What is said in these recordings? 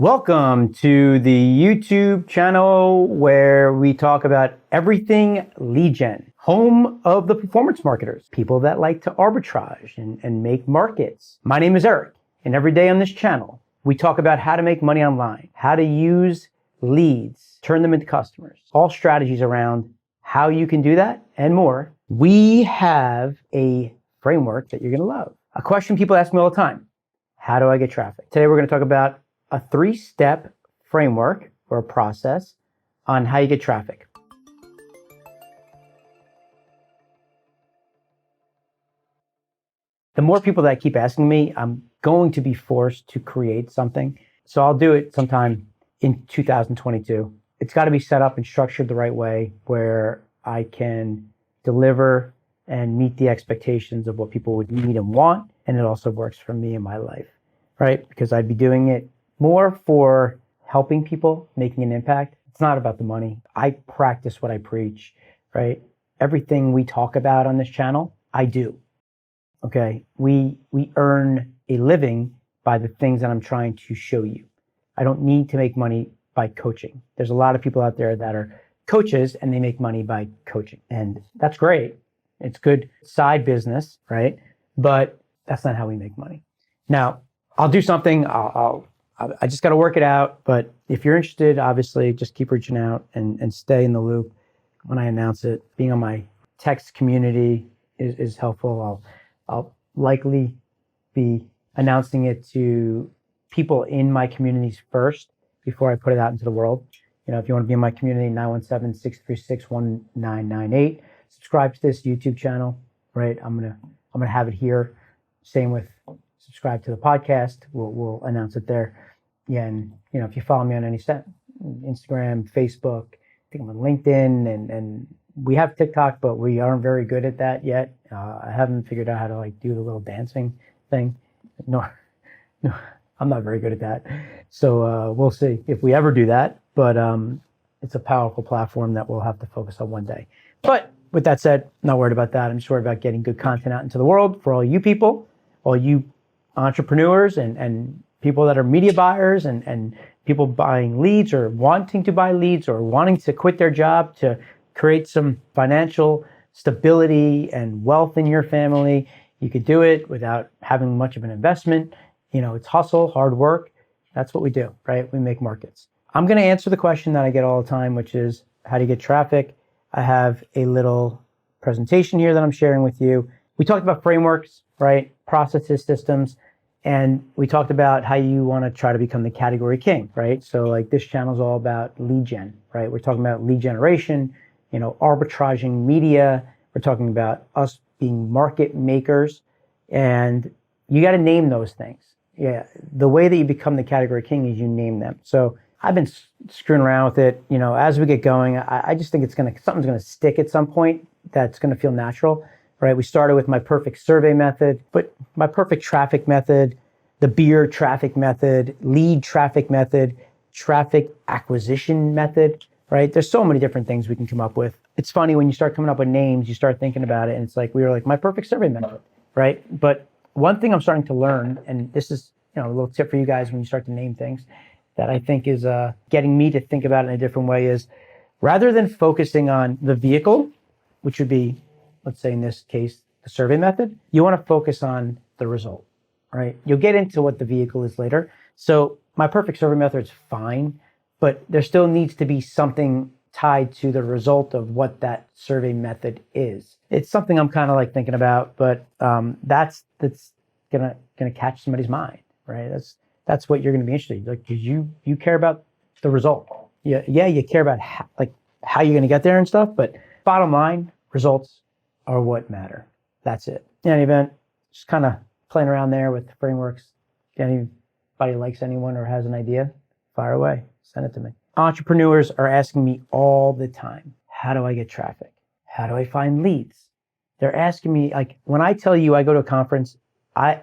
Welcome to the YouTube channel where we talk about everything lead gen, home of the performance marketers, people that like to arbitrage and make markets. My name is Eric, and every day on this channel, we talk about how to make money online, how to use leads, turn them into customers, all strategies around how you can do that and more. We have a framework that you're going to love. A question people ask me all the time: how do I get traffic? Today, we're going to talk about a 3-step framework or a process on how you get traffic. The more people that keep asking me, I'm going to be forced to create something. So I'll do it sometime in 2022. It's got to be set up and structured the right way where I can deliver and meet the expectations of what people would need and want. And it also works for me in my life, right? Because I'd be doing it more for helping people, making an impact. It's not about the money. I practice what I preach, right? Everything we talk about on this channel, I do. Okay? We earn a living by the things that I'm trying to show you. I don't need to make money by coaching. There's a lot of people out there that are coaches and they make money by coaching. And that's great. It's good side business, right? But that's not how we make money. Now, I'll do something. I just got to work it out. But if you're interested, obviously, just keep reaching out and stay in the loop when I announce it. Being on my text community is helpful. I'll likely be announcing it to people in my communities first before I put it out into the world. You know, if you want to be in my community, 917-636-1998. Subscribe to this YouTube channel, right? I'm gonna have it here. Same with subscribe to the podcast. We'll announce it there. Yeah, and you know, if you follow me on any Instagram, Facebook, I think I'm on LinkedIn, and we have TikTok, but we aren't very good at that yet. I haven't figured out how to do the little dancing thing. No, I'm not very good at that. So we'll see if we ever do that. But it's a powerful platform that we'll have to focus on one day. But with that said, I'm not worried about that. I'm just worried about getting good content out into the world for all you people, all you entrepreneurs and people that are media buyers and people buying leads or wanting to buy leads or wanting to quit their job to create some financial stability and wealth in your family. You could do it without having much of an investment. You know, it's hustle, hard work. That's what we do, right? We make markets. I'm going to answer the question that I get all the time, which is how do you get traffic? I have a little presentation here that I'm sharing with you. We talked about frameworks, right? Processes, systems. And we talked about how you want to try to become the category king, right? So this channel is all about lead gen, right? We're talking about lead generation, arbitraging media. We're talking about us being market makers, and you got to name those things. Yeah. The way that you become the category king is you name them. So I've been screwing around with it. As we get going, I just think something's going to stick at some point that's going to feel natural. Right, we started with my perfect survey method, but my perfect traffic method, the beer traffic method, lead traffic method, traffic acquisition method, right? There's so many different things we can come up with. It's funny when you start coming up with names, you start thinking about it, and it's we were my perfect survey method, right? But one thing I'm starting to learn, and this is a little tip for you guys when you start to name things that I think is getting me to think about it in a different way, is rather than focusing on the vehicle, which would be, let's say in this case, the survey method, you want to focus on the result, right? You'll get into what the vehicle is later. So my perfect survey method is fine, but there still needs to be something tied to the result of what that survey method is. It's something I'm kind of thinking about, but that's gonna catch somebody's mind, right? That's what you're gonna be interested in, because you care about the result. Yeah, you care about how you're gonna get there and stuff, but bottom line, results are what matter. That's it. In any event, just kind of playing around there with the frameworks. If anybody likes anyone or has an idea, fire away, send it to me. Entrepreneurs are asking me all the time, how do I get traffic? How do I find leads? They're asking me, when I tell you I go to a conference,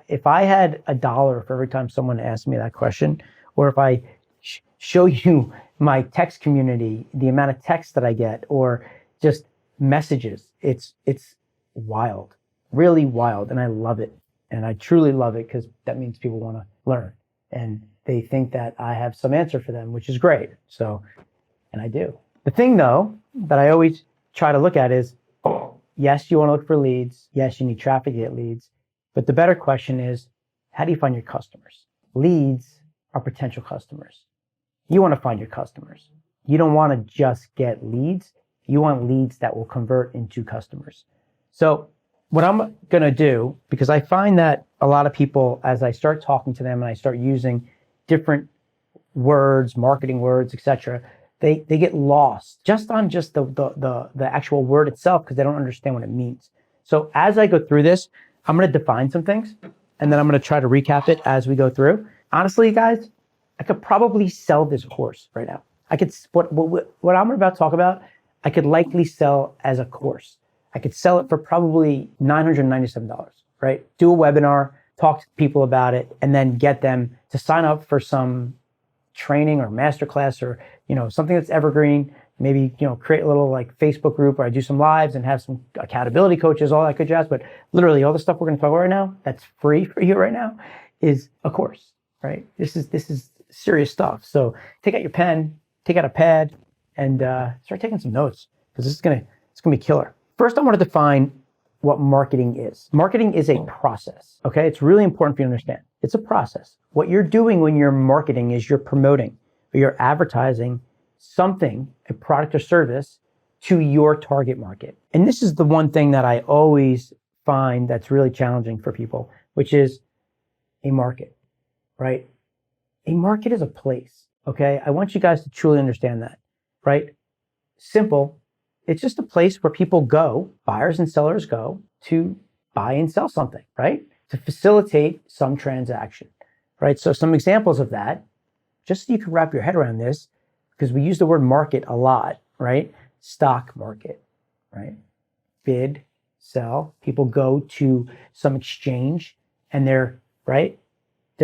if I had $1 for every time someone asked me that question, or if I show you my text community, the amount of text that I get, or just messages, it's wild, really wild, and I love it. And I truly love it because that means people want to learn. and they think that I have some answer for them, which is great. So, and I do. The thing though, that I always try to look at is, yes, you want to look for leads. Yes, you need traffic to get leads. But the better question is, how do you find your customers? Leads are potential customers. You want to find your customers. You don't want to just get leads. You want leads that will convert into customers. So what I'm going to do, because I find that a lot of people, as I start talking to them and I start using different words, marketing words, etc., they get lost just on the actual word itself because they don't understand what it means. So as I go through this, I'm going to define some things and then I'm going to try to recap it as we go through. Honestly, guys, I could probably sell this course right now. I could, what I'm about to talk about, I could likely sell as a course. I could sell it for probably $997, right? Do a webinar, talk to people about it, and then get them to sign up for some training or masterclass or, something that's evergreen. Maybe, create a little like Facebook group where I do some lives and have some accountability coaches, all that good jazz. But literally all the stuff we're going to talk about right now, that's free for you right now, is a course, right? This is serious stuff. So take out your pen, take out a pad, and start taking some notes because it's gonna be killer. First, I want to define what marketing is. Marketing is a process, okay? It's really important for you to understand. It's a process. What you're doing when you're marketing is you're promoting or you're advertising something, a product or service, to your target market. And this is the one thing that I always find that's really challenging for people, which is a market, right? A market is a place, okay? I want you guys to truly understand that, right? Simple. It's just a place where people go, buyers and sellers go to buy and sell something, right? To facilitate some transaction, right? So some examples of that, just so you can wrap your head around this, because we use the word market a lot, right? Stock market, right? Bid, sell. People go to some exchange and they're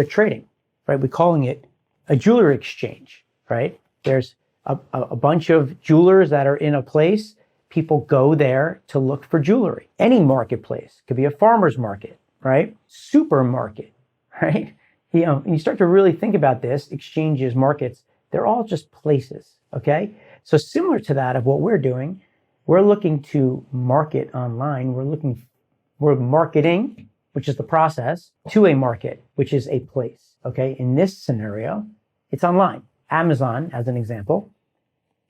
trading, right? We're calling it a jewelry exchange, right? There's a bunch of jewelers that are in a place. People go there to look for jewelry. Any marketplace could be a farmer's market, right? Supermarket, right? And you start to really think about this, exchanges, markets, they're all just places, okay? So similar to that of what we're doing, we're looking to market online. We're marketing, which is the process, to a market, which is a place, okay? In this scenario, it's online. Amazon, as an example,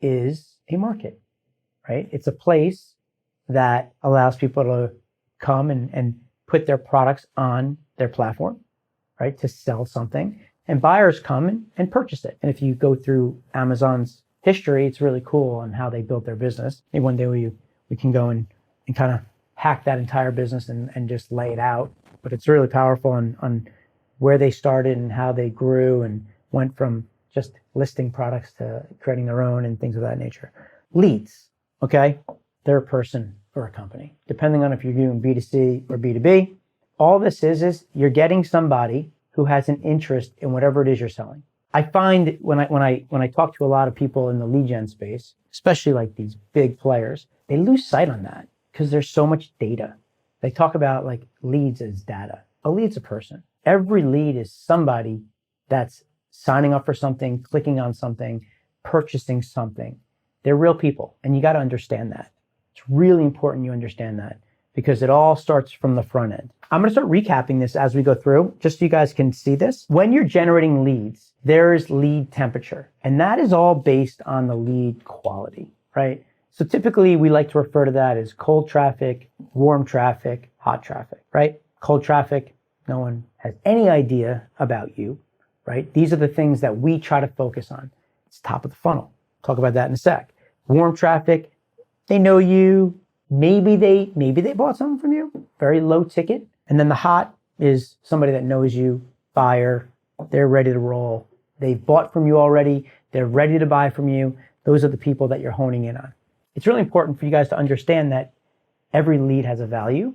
is a market, right? It's a place that allows people to come and put their products on their platform, right? To sell something. And buyers come and purchase it. And if you go through Amazon's history, it's really cool on how they built their business. Maybe one day we can go and kind of hack that entire business and just lay it out. But it's really powerful on where they started and how they grew and went from just listing products to creating their own and things of that nature. Leads, okay? They're a person or a company, depending on if you're doing B2C or B2B. All this is you're getting somebody who has an interest in whatever it is you're selling. I find when I talk to a lot of people in the lead gen space, especially like these big players, they lose sight on that because there's so much data. They talk about like leads as data. A lead's a person. Every lead is somebody that's signing up for something, clicking on something, purchasing something. They're real people, and you got to understand that. It's really important you understand that because it all starts from the front end. I'm going to start recapping this as we go through, just so you guys can see this. When you're generating leads, there's lead temperature, and that is all based on the lead quality, right? So typically we like to refer to that as cold traffic, warm traffic, hot traffic, right? Cold traffic, no one has any idea about you, right? These are the things that we try to focus on. It's top of the funnel. Talk about that in a sec. Warm traffic, they know you. Maybe they bought something from you, very low ticket. And then the hot is somebody that knows you, buyer, they're ready to roll. They've bought from you already. They're ready to buy from you. Those are the people that you're honing in on. It's really important for you guys to understand that every lead has a value.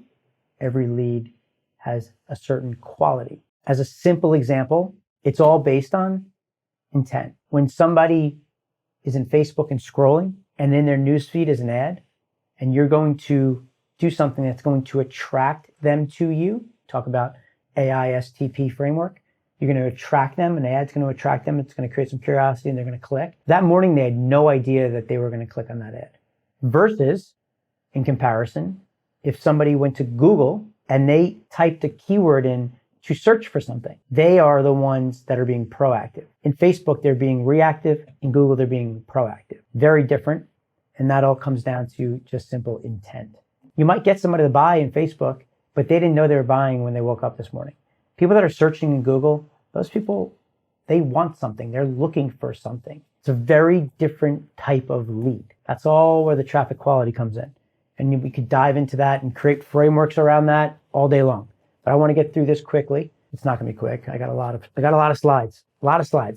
Every lead has a certain quality. As a simple example, it's all based on intent. When somebody is in Facebook and scrolling, and in their newsfeed is an ad, and you're going to do something that's going to attract them to you, talk about AISTP framework, You're going to attract them, an ad's going to attract them. It's going to create some curiosity and they're going to click. That morning, they had no idea that they were going to click on that ad. Versus, in comparison, if somebody went to Google and they typed a keyword in to search for something, they are the ones that are being proactive. In Facebook, they're being reactive. In Google, they're being proactive. Very different. And that all comes down to just simple intent. You might get somebody to buy in Facebook, but they didn't know they were buying when they woke up this morning. People that are searching in Google, those people, they want something. They're looking for something. It's a very different type of lead. That's all where the traffic quality comes in. And we could dive into that and create frameworks around that all day long. But I want to get through this quickly. It's not going to be quick. I got a lot of slides.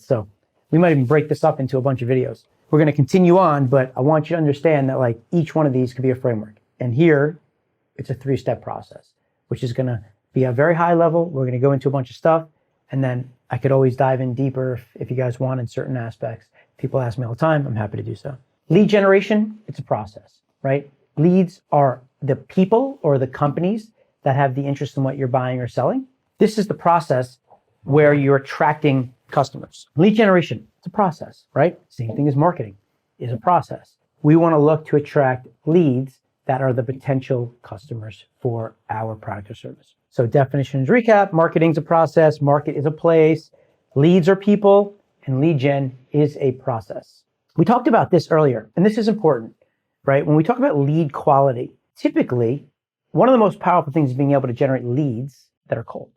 So we might even break this up into a bunch of videos. We're going to continue on, but I want you to understand that like each one of these could be a framework. And here, it's a 3-step process, which is going to be a very high level. We're going to go into a bunch of stuff. And then I could always dive in deeper if you guys want in certain aspects. People ask me all the time. I'm happy to do so. Lead generation, it's a process, right? Leads are the people or the companies that have the interest in what you're buying or selling. This is the process where you're attracting customers. Lead generation, it's a process, right? Same thing as marketing is a process. We want to look to attract leads that are the potential customers for our product or service. So definitions recap, marketing's a process, market is a place, leads are people, and lead gen is a process. We talked about this earlier, and this is important, right? When we talk about lead quality, typically, one of the most powerful things is being able to generate leads that are cold,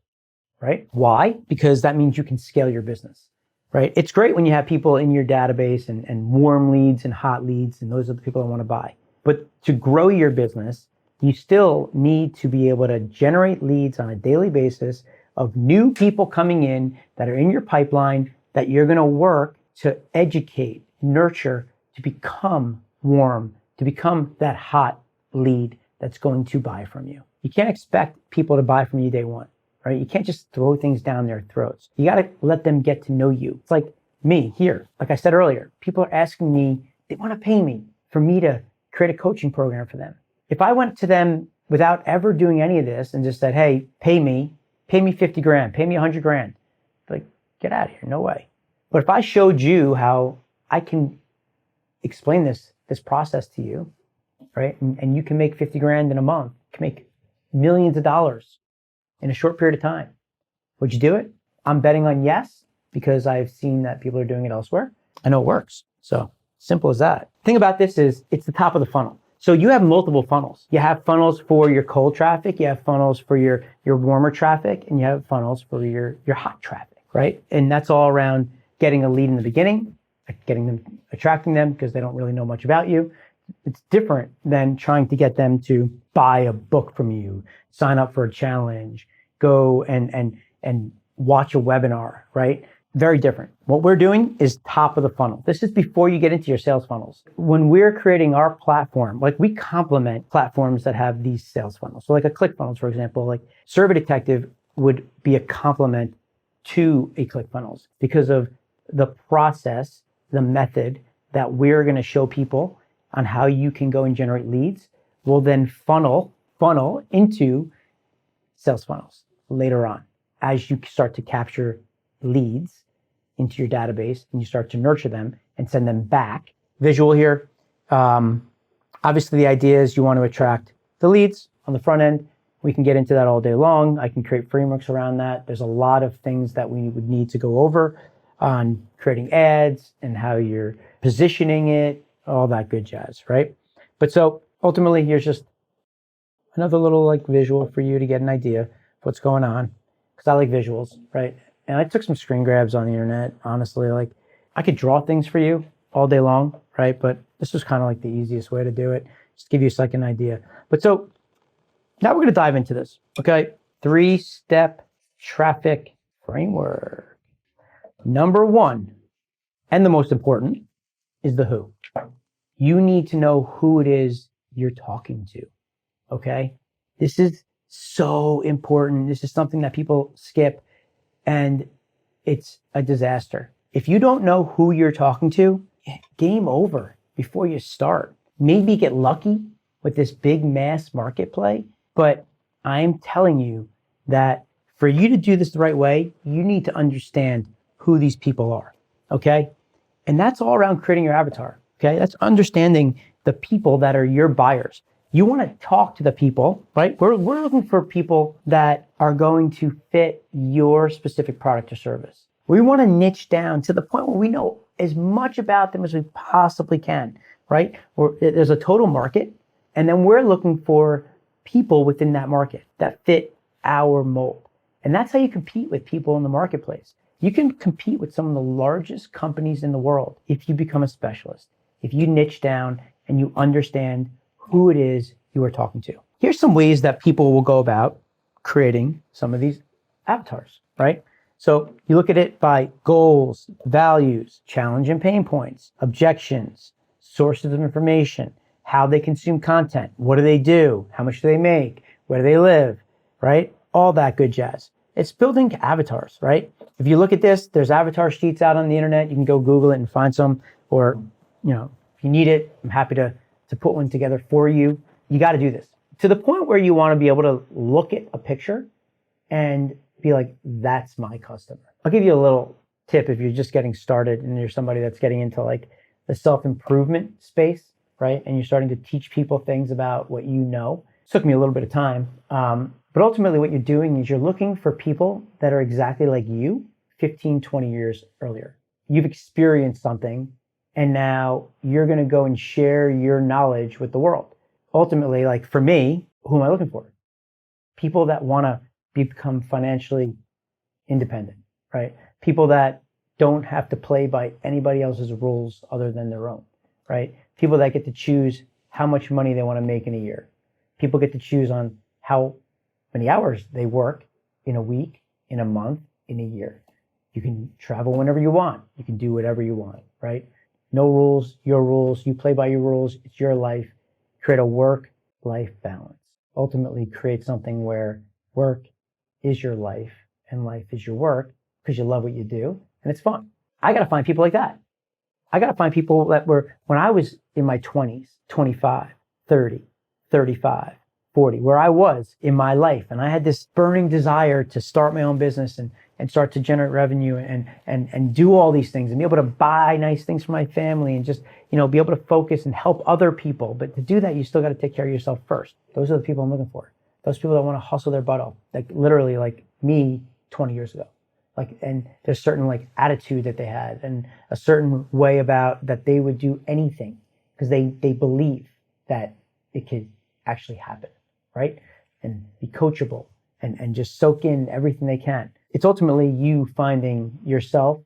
right? Why? Because that means you can scale your business, right? It's great when you have people in your database and warm leads and hot leads, and those are the people that want to buy. But to grow your business, you still need to be able to generate leads on a daily basis of new people coming in that are in your pipeline that you're going to work to educate, nurture, to become warm, to become that hot lead that's going to buy from you. You can't expect people to buy from you day one, right? You can't just throw things down their throats. You got to let them get to know you. It's like me here. Like I said earlier, people are asking me, they want to pay me for me to create a coaching program for them. If I went to them without ever doing any of this and just said, hey, pay me 50 grand, pay me 100 grand, like, get out of here, no way. But if I showed you how I can explain this process to you, right? And you can make 50 grand in a month, you can make millions of dollars in a short period of time. Would you do it? I'm betting on yes, because I've seen that people are doing it elsewhere. I know it works. So simple as that. The thing about this is it's the top of the funnel. So you have multiple funnels. You have funnels for your cold traffic, you have funnels for your warmer traffic, and you have funnels for your hot traffic, right? And that's all around getting a lead in the beginning, attracting them because they don't really know much about you. It's different than trying to get them to buy a book from you, sign up for a challenge, go and watch a webinar, right? Very different. What we're doing is top of the funnel. This is before you get into your sales funnels. When we're creating our platform, like we complement platforms that have these sales funnels. So like a ClickFunnels, for example, like Survey Detective would be a complement to a ClickFunnels because of the process, the method that we're going to show people on how you can go and generate leads will then funnel into sales funnels later on as you start to capture leads into your database and you start to nurture them and send them back. Visual here. Obviously the idea is you want to attract the leads on the front end. We can get into that all day long. I can create frameworks around that. There's a lot of things that we would need to go over on creating ads and how you're positioning it, all that good jazz, right? But so ultimately here's just another little like visual for you to get an idea of what's going on, because I like visuals, right? And I took some screen grabs on the internet. Honestly, like I could draw things for you all day long, right? But this was kind of like the easiest way to do it. Just give you a second idea. But so now we're going to dive into this, okay? 3-step traffic framework. Number 1, and the most important, is the who. You need to know who it is you're talking to, okay? This is so important. This is something that people skip, and it's a disaster. If you don't know who you're talking to, game over before you start. Maybe get lucky with this big mass market play, but I'm telling you that For you to do this the right way, you need to understand who these people are, okay? And that's all around creating your avatar, okay? That's understanding the people that are your buyers. You want to talk to the people, right? We're looking for people that are going to fit your specific product or service. We want to niche down to the point where we know as much about them as we possibly can, right? There's a total market, and then we're looking for people within that market that fit our mold. And that's how you compete with people in the marketplace. You can compete with some of the largest companies in the world if you become a specialist, if you niche down and you understand who it is you are talking to. Here's some ways that people will go about creating some of these avatars, right? So you look at it by goals, values, challenge and pain points, objections, sources of information, how they consume content, what do they do, how much do they make, where do they live, right? All that good jazz. It's building avatars, right? If you look at this, there's avatar sheets out on the internet. You can go Google it and find some, or, if you need it, I'm happy to put one together for you. You got to do this to the point where you want to be able to look at a picture and be like, that's my customer. I'll give you a little tip if you're just getting started and you're somebody that's getting into like the self-improvement space, right? And you're starting to teach people things about what you know. It took me a little bit of time. But ultimately what you're doing is you're looking for people that are exactly like you 15, 20 years earlier. You've experienced something and now you're going to go and share your knowledge with the world. Ultimately, like for me, who am I looking for? People that want to become financially independent, right? People that don't have to play by anybody else's rules other than their own, right? People that get to choose how much money they want to make in a year. People get to choose on how many hours they work in a week, in a month, in a year. You can travel whenever you want. You can do whatever you want, right? No rules, your rules. You play by your rules. It's your life. Create a work-life balance. Ultimately, create something where work is your life and life is your work because you love what you do and it's fun. I got to find people like that. I got to find people that were, when I was in my 20s, 25, 30, 35, 40, where I was in my life. And I had this burning desire to start my own business and start to generate revenue and do all these things and be able to buy nice things for my family and just, be able to focus and help other people. But to do that, you still got to take care of yourself first. Those are the people I'm looking for. Those people that want to hustle their butt off, like literally like me 20 years ago. And there's certain like attitude that they had and a certain way about that they would do anything because they believe that it could actually happen, right? And be coachable and just soak in everything they can. It's ultimately you finding yourself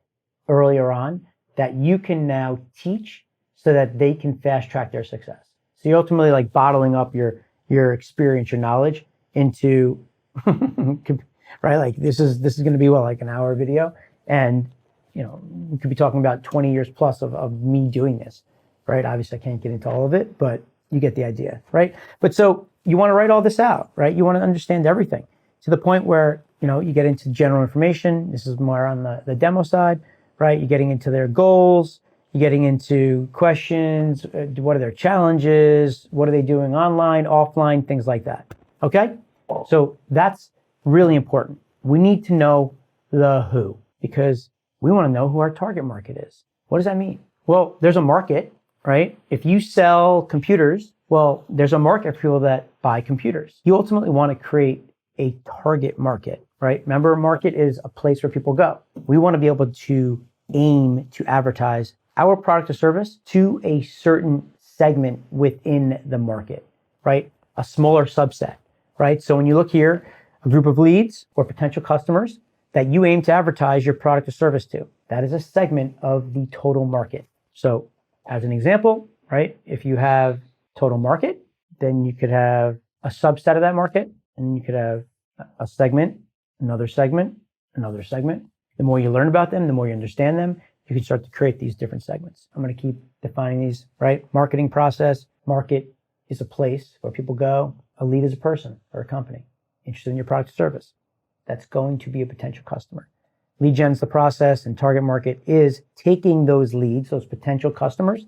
earlier on that you can now teach so that they can fast track their success. So you're ultimately like bottling up your experience, your knowledge into, right? Like this is going to be like an hour video. And, we could be talking about 20 years plus of me doing this, right? Obviously I can't get into all of it, but you get the idea, right? But so you want to write all this out, right? You want to understand everything to the point where, you get into general information. This is more on the demo side, right? You're getting into their goals. You're getting into questions. What are their challenges? What are they doing online, offline, things like that. Okay? So that's really important. We need to know the who because we want to know who our target market is. What does that mean? Well, there's a market, right? If you sell computers, well, there's a market for people that buy computers. You ultimately want to create a target market, right? Remember, a market is a place where people go. We want to be able to aim to advertise our product or service to a certain segment within the market, right? A smaller subset, right? So when you look here, a group of leads or potential customers that you aim to advertise your product or service to, that is a segment of the total market. So as an example, right? If you have total market, then you could have a subset of that market and you could have a segment, another segment, another segment. The more you learn about them, the more you understand them, you can start to create these different segments. I'm going to keep defining these, right? Marketing process. Market is a place where people go. A lead is a person or a company interested in your product or service. That's going to be a potential customer. Lead gen's the process, and target market is taking those leads, those potential customers,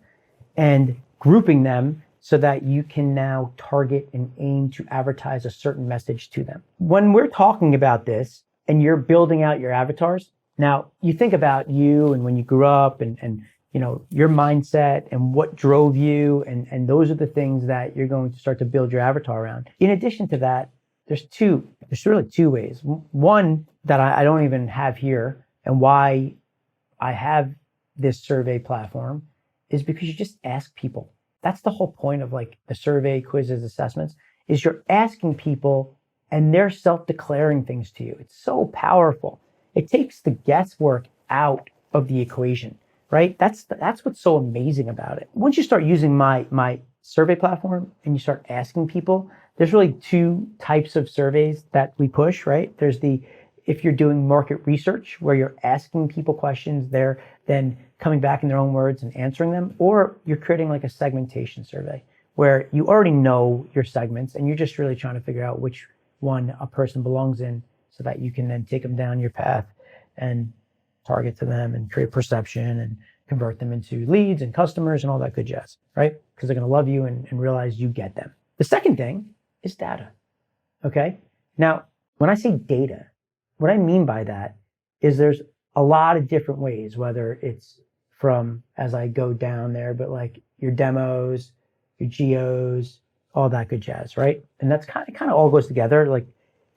and grouping them so that you can now target and aim to advertise a certain message to them. When we're talking about this, and you're building out your avatars. Now, you think about you and when you grew up and your mindset and what drove you, and those are the things that you're going to start to build your avatar around. In addition to that, there's really two ways. One that I don't even have here, and why I have this survey platform, is because you just ask people. That's the whole point of like the survey, quizzes, assessments, is you're asking people and they're self-declaring things to you. It's so powerful. It takes the guesswork out of the equation, right? That's what's so amazing about it. Once you start using my survey platform and you start asking people, there's really two types of surveys that we push, right? There's if you're doing market research where you're asking people questions, they're then coming back in their own words and answering them, or you're creating like a segmentation survey where you already know your segments and you're just really trying to figure out which one a person belongs in so that you can then take them down your path and target to them and create perception and convert them into leads and customers and all that good jazz, right? Because they're going to love you and realize you get them. The second thing is data, okay? Now, when I say data, what I mean by that is there's a lot of different ways, whether it's from, as I go down there, but like your demos, your geos, all that good jazz, right? And that's kind of all goes together, like,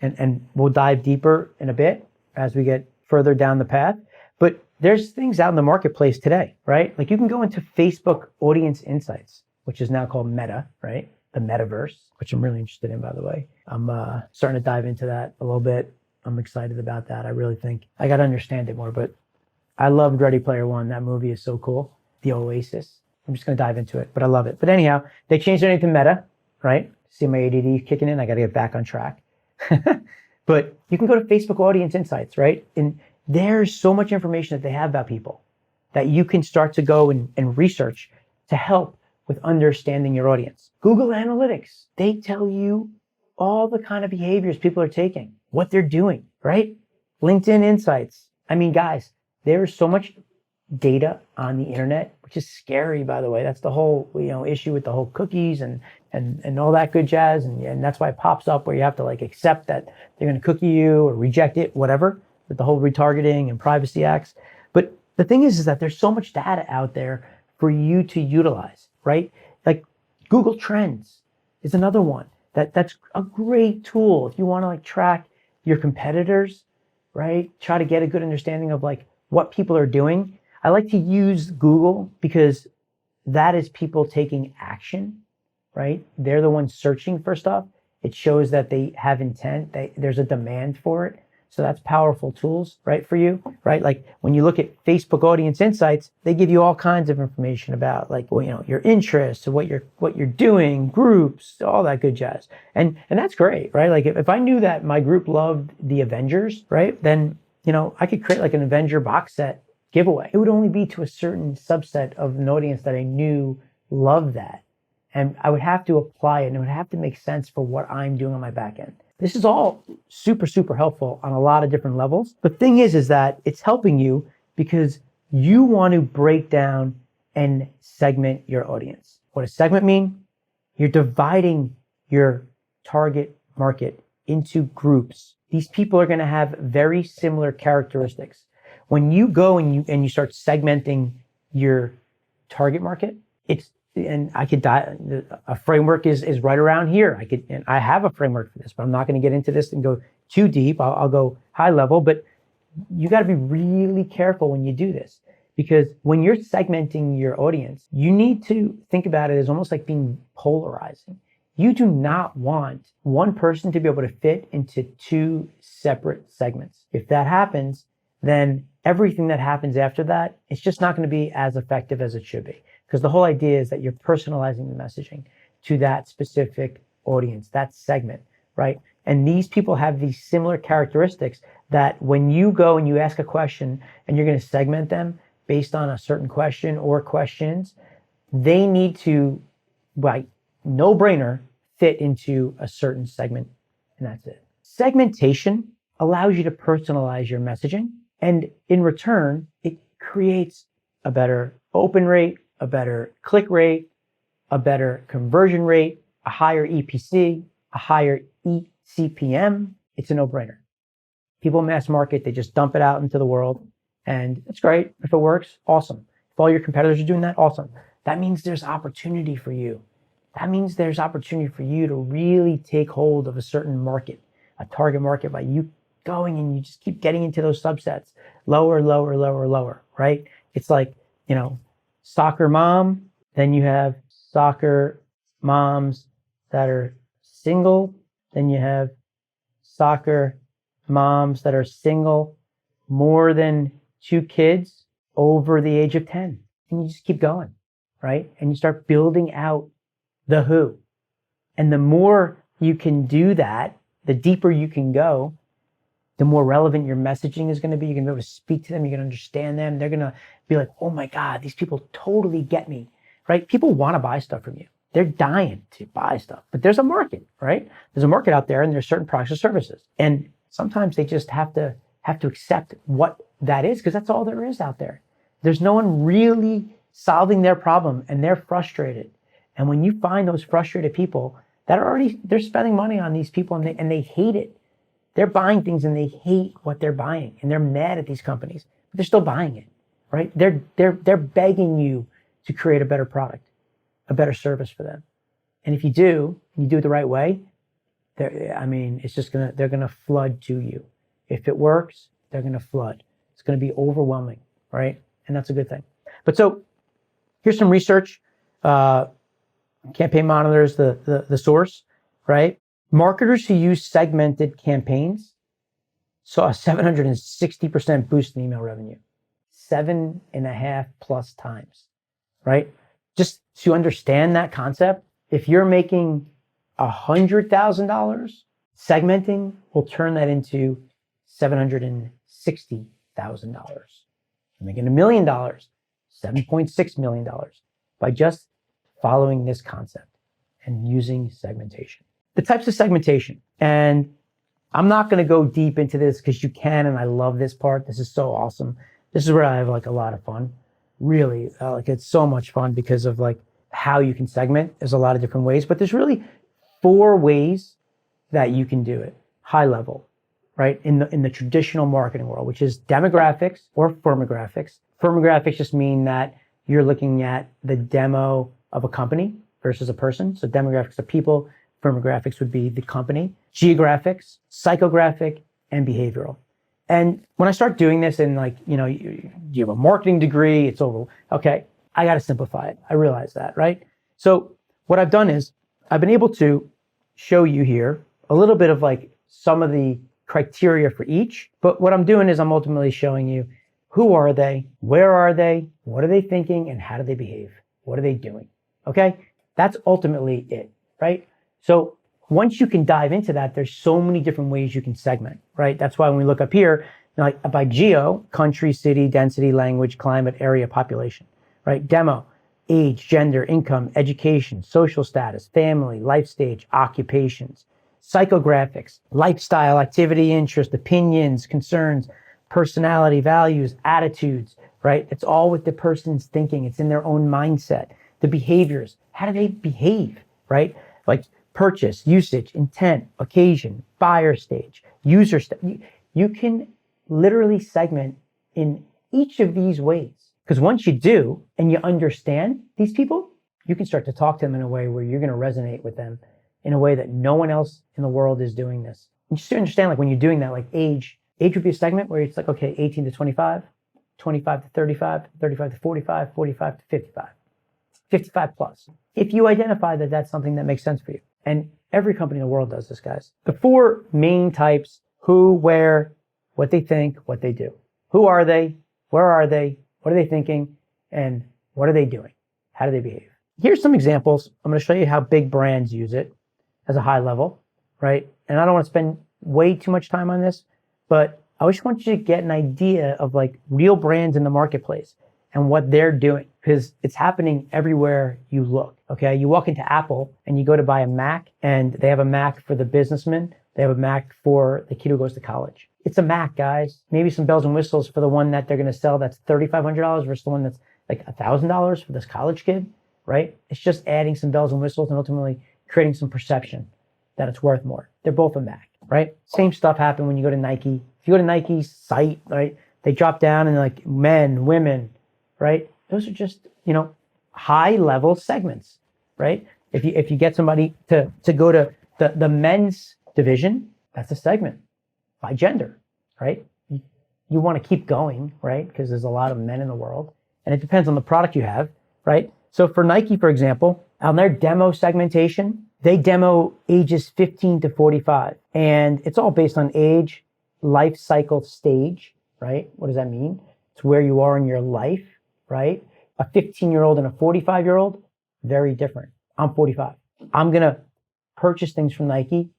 and we'll dive deeper in a bit as we get further down the path. But there's things out in the marketplace today, right? Like you can go into Facebook Audience Insights, which is now called Meta, right? The metaverse, which I'm really interested in, by the way. I'm starting to dive into that a little bit. I'm excited about that. I really think I got to understand it more, but I loved Ready Player One. That movie is so cool. The Oasis. I'm just going to dive into it, but I love it. But anyhow, they changed their name to Meta, right? See my ADD kicking in. I got to get back on track. But you can go to Facebook Audience Insights, right? And there's so much information that they have about people that you can start to go and research to help with understanding your audience. Google Analytics, they tell you all the kind of behaviors people are taking, what they're doing, right? LinkedIn Insights. I mean, guys, there's so much data on the internet, which is scary, by the way. That's the whole issue with the whole cookies and all that good jazz. And that's why it pops up where you have to like accept that they're going to cookie you or reject it, whatever, with the whole retargeting and privacy acts. But the thing is that there's so much data out there for you to utilize, right? Like Google Trends is another one that's a great tool if you want to like track your competitors, right? Try to get a good understanding of like what people are doing. I like to use Google because that is people taking action, right? They're the ones searching for stuff. It shows that they have intent. There's a demand for it. So that's powerful tools, right, for you, right? Like when you look at Facebook Audience Insights, they give you all kinds of information about like, your interests, what you're doing, groups, all that good jazz. And that's great, right? Like if I knew that my group loved the Avengers, right, then, I could create like an Avenger box set giveaway. It would only be to a certain subset of an audience that I knew loved that. And I would have to apply it and it would have to make sense for what I'm doing on my back end. This is all super, super helpful on a lot of different levels. The thing is that it's helping you because you want to break down and segment your audience. What does segment mean? You're dividing your target market into groups. These people are going to have very similar characteristics. When you go and you start segmenting your target market, a framework is right around here. I have a framework for this, but I'm not going to get into this and go too deep. I'll go high level, but you got to be really careful when you do this because when you're segmenting your audience, you need to think about it as almost like being polarizing. You do not want one person to be able to fit into two separate segments. If that happens, then everything that happens after that, it's just not going to be as effective as it should be. Because the whole idea is that you're personalizing the messaging to that specific audience, that segment, right? And these people have these similar characteristics that when you go and you ask a question and you're going to segment them based on a certain question or questions, they need to, by no-brainer, fit into a certain segment, and that's it. Segmentation allows you to personalize your messaging, and in return, it creates a better open rate, a better click rate, a better conversion rate, a higher EPC, a higher eCPM. It's a no-brainer. People mass market, they just dump it out into the world. And it's great. If it works, awesome. If all your competitors are doing that, awesome. That means there's opportunity for you. That means there's opportunity for you to really take hold of a certain market, a target market, by you going and you just keep getting into those subsets, lower, lower, lower, lower, right? It's like, soccer mom, then you have soccer moms that are single, then you have soccer moms that are single, more than 2 kids over the age of 10. And you just keep going, right? And you start building out the who. And the more you can do that, the deeper you can go, the more relevant your messaging is going to be. You're going to be able to speak to them. You're going to understand them. They're going to be like, oh my God, these people totally get me, right? People want to buy stuff from you. They're dying to buy stuff, but there's a market, right? There's a market out there and there's certain products or services. And sometimes they just have to accept what that is, because that's all there is out there. There's no one really solving their problem, and they're frustrated. And when you find those frustrated people that are they're spending money on these people and they hate it. They're buying things and they hate what they're buying, and they're mad at these companies, but they're still buying it, right? They're begging you to create a better product, a better service for them. And if you do it the right way, they're gonna flood to you. If it works, they're gonna flood. It's gonna be overwhelming, right? And that's a good thing. But so here's some research. Campaign Monitor is the source, right? Marketers who use segmented campaigns saw a 760% boost in email revenue, 7.5 plus times, right? Just to understand that concept, if you're making $100,000, segmenting will turn that into $760,000. You're making $1 million, $7.6 million by just following this concept and using segmentation. The types of segmentation, and I'm not going to go deep into this because you can, and I love this part. This is so awesome. This is where I have like a lot of fun. Really, it's so much fun because of like how you can segment. There's a lot of different ways, but there's really 4 ways that you can do it. High level, right? In the traditional marketing world, which is demographics or firmographics. Firmographics just mean that you're looking at the demo of a company versus a person. So demographics are people. Firmographics would be the company. Geographics, psychographic, and behavioral. And when I start doing this and you have a marketing degree, it's over. Okay, I got to simplify it. I realize that, right? So what I've done is I've been able to show you here a little bit of like some of the criteria for each. But what I'm doing is I'm ultimately showing you who are they, where are they, what are they thinking, and how do they behave? What are they doing? Okay, that's ultimately it, right? So once you can dive into that, there's so many different ways you can segment, right? That's why when we look up here, like by geo, country, city, density, language, climate, area, population, right? Demo, age, gender, income, education, social status, family, life stage, occupations. Psychographics, lifestyle, activity, interest, opinions, concerns, personality, values, attitudes, right? It's all what the person's thinking. It's in their own mindset. The behaviors, how do they behave, right? Like purchase, usage, intent, occasion, buyer stage, user stage. You can literally segment in each of these ways. Because once you do and you understand these people, you can start to talk to them in a way where you're going to resonate with them in a way that no one else in the world is doing this. And just to understand, like when you're doing that, like age would be a segment where it's like, okay, 18 to 25, 25 to 35, 35 to 45, 45 to 55, 55 plus. If you identify that that's something that makes sense for you. And every company in the world does this, guys. The 4 main types: who, where, what they think, what they do. Who are they? Where are they? What are they thinking? And what are they doing? How do they behave? Here's some examples. I'm going to show you how big brands use it as a high level, right? And I don't want to spend way too much time on this, but I just want you to get an idea of like real brands in the marketplace and what they're doing, because it's happening everywhere you look, okay? You walk into Apple and you go to buy a Mac, and they have a Mac for the businessman. They have a Mac for the kid who goes to college. It's a Mac, guys. Maybe some bells and whistles for the one that they're going to sell that's $3,500 versus the one that's like $1,000 for this college kid, right? It's just adding some bells and whistles and ultimately creating some perception that it's worth more. They're both a Mac. right? Same stuff happened when you go to Nike. If you go to Nike's site, right, they drop down and like men, women, right? Those are just, high level segments, right? If you get somebody to go to the men's division, that's a segment by gender, right? You want to keep going, right? Because there's a lot of men in the world, and it depends on the product you have, right? So for Nike, for example, on their demo segmentation, they demo ages 15 to 45, and it's all based on age, life cycle stage, right? What does that mean? It's where you are in your life, right? A 15-year-old and a 45-year-old, very different. I'm 45. I'm going to purchase things from Nike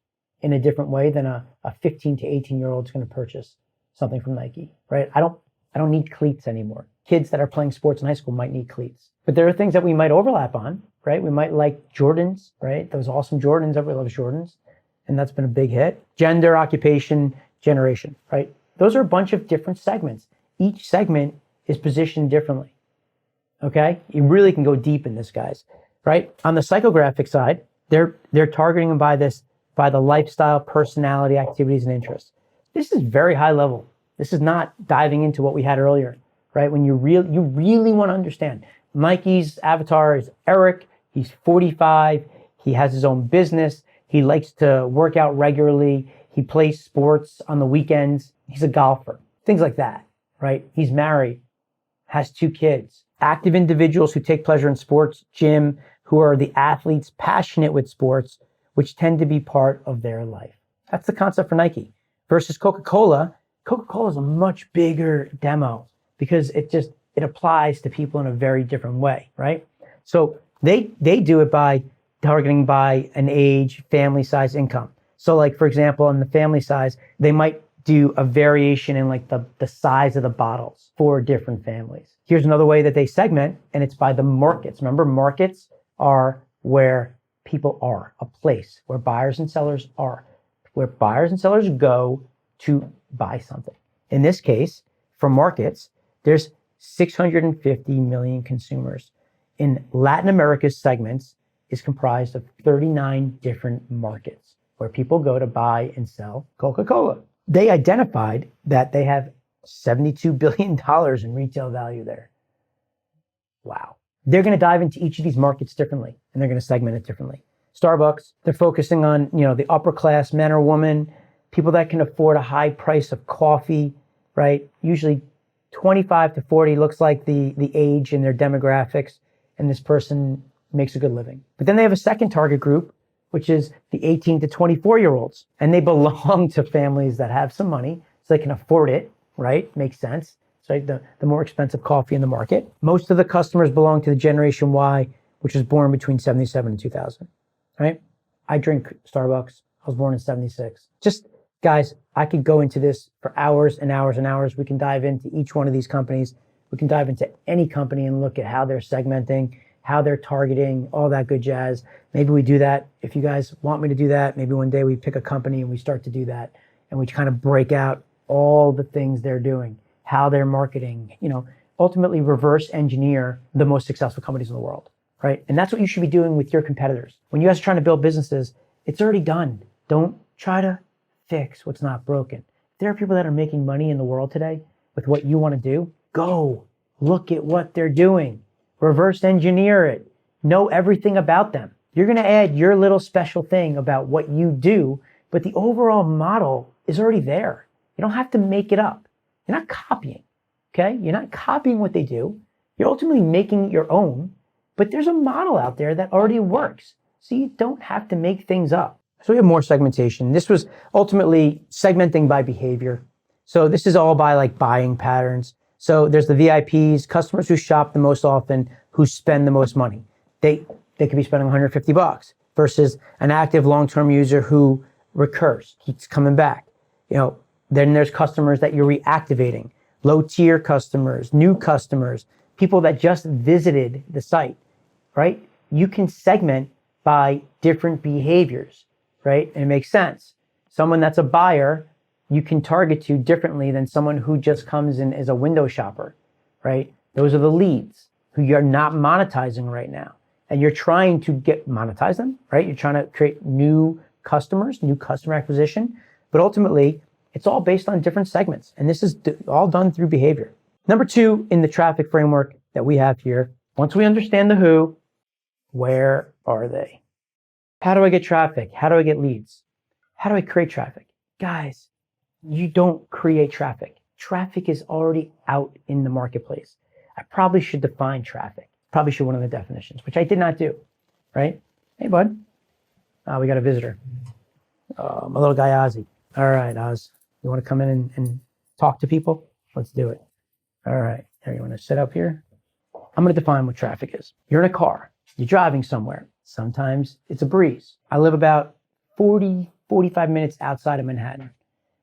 in a different way than a 15 to 18-year-old is going to purchase something from Nike, right? I don't need cleats anymore. Kids that are playing sports in high school might need cleats. But there are things that we might overlap on, right? We might like Jordans, right? Those awesome Jordans, everybody loves Jordans. And that's been a big hit. Gender, occupation, generation, right? Those are a bunch of different segments. Each segment is positioned differently, okay? You really can go deep in this, guys, right? On the psychographic side, they're targeting them by the lifestyle, personality, activities, and interests. This is very high level. This is not diving into what we had earlier, right? When you really want to understand. Nike's avatar is Eric. He's 45. He has his own business. He likes to work out regularly. He plays sports on the weekends. He's a golfer. Things like that, right? He's married, has 2 kids. Active individuals who take pleasure in sports, gym, who are the athletes passionate with sports, which tend to be part of their life. That's the concept for Nike. Versus Coca-Cola. Coca-Cola is a much bigger demo because it applies to people in a very different way, right? So they do it by targeting by an age, family size, income. So like, for example, in the family size, they might do a variation in like the size of the bottles for different families. Here's another way that they segment, and it's by the markets. Remember, markets are where people are, a place where buyers and sellers are, where buyers and sellers go to buy something. In this case, for markets, there's 650 million consumers. In Latin America's segments is comprised of 39 different markets where people go to buy and sell Coca-Cola. They identified that they have $72 billion in retail value there. Wow. They're going to dive into each of these markets differently, and they're going to segment it differently. Starbucks, they're focusing on, the upper class men or women, people that can afford a high price of coffee, right? Usually 25 to 40 looks like the age and their demographics, and this person makes a good living. But then they have a second target group, which is the 18 to 24-year-olds, and they belong to families that have some money, so they can afford it, right? Makes sense. So the more expensive coffee in the market. Most of the customers belong to the Generation Y, which was born between 77 and 2000, right? I drink Starbucks. I was born in 76. Just, guys, I could go into this for hours and hours and hours. We can dive into each one of these companies. We can dive into any company and look at how they're segmenting, how they're targeting, all that good jazz. Maybe we do that. If you guys want me to do that, maybe one day we pick a company and we start to do that, and we kind of break out all the things they're doing, how they're marketing, ultimately reverse engineer the most successful companies in the world, right? And that's what you should be doing with your competitors. When you guys are trying to build businesses, it's already done. Don't try to fix what's not broken. If there are people that are making money in the world today with what you want to do, go look at what they're doing. Reverse engineer it. Know everything about them. You're going to add your little special thing about what you do, but the overall model is already there. You don't have to make it up. You're not copying, okay? You're not copying what they do. You're ultimately making it your own, but there's a model out there that already works. So you don't have to make things up. So we have more segmentation. This was ultimately segmenting by behavior. So this is all by like buying patterns. So there's the VIPs, customers who shop the most often, who spend the most money. They could be spending $150 versus an active long-term user who recurs, keeps coming back. Then there's customers that you're reactivating, low-tier customers, new customers, people that just visited the site, right? You can segment by different behaviors, right? And it makes sense. Someone that's a buyer, you can target to differently than someone who just comes in as a window shopper, right? Those are the leads who you're not monetizing right now. And you're trying to monetize them, right? You're trying to create new customers, new customer acquisition. But ultimately, it's all based on different segments. And this is all done through behavior. Number 2 in the traffic framework that we have here, once we understand the who, where are they? How do I get traffic? How do I get leads? How do I create traffic? Guys, you don't create traffic. Traffic is already out in the marketplace. I probably should define traffic. Probably should one of the definitions, which I did not do, right? Hey, bud. We got a visitor. My little guy, Ozzy. All right, Oz. You want to come in and talk to people? Let's do it. All right. Here, you want to sit up here? I'm going to define what traffic is. You're in a car. You're driving somewhere. Sometimes it's a breeze. I live about 45 minutes outside of Manhattan.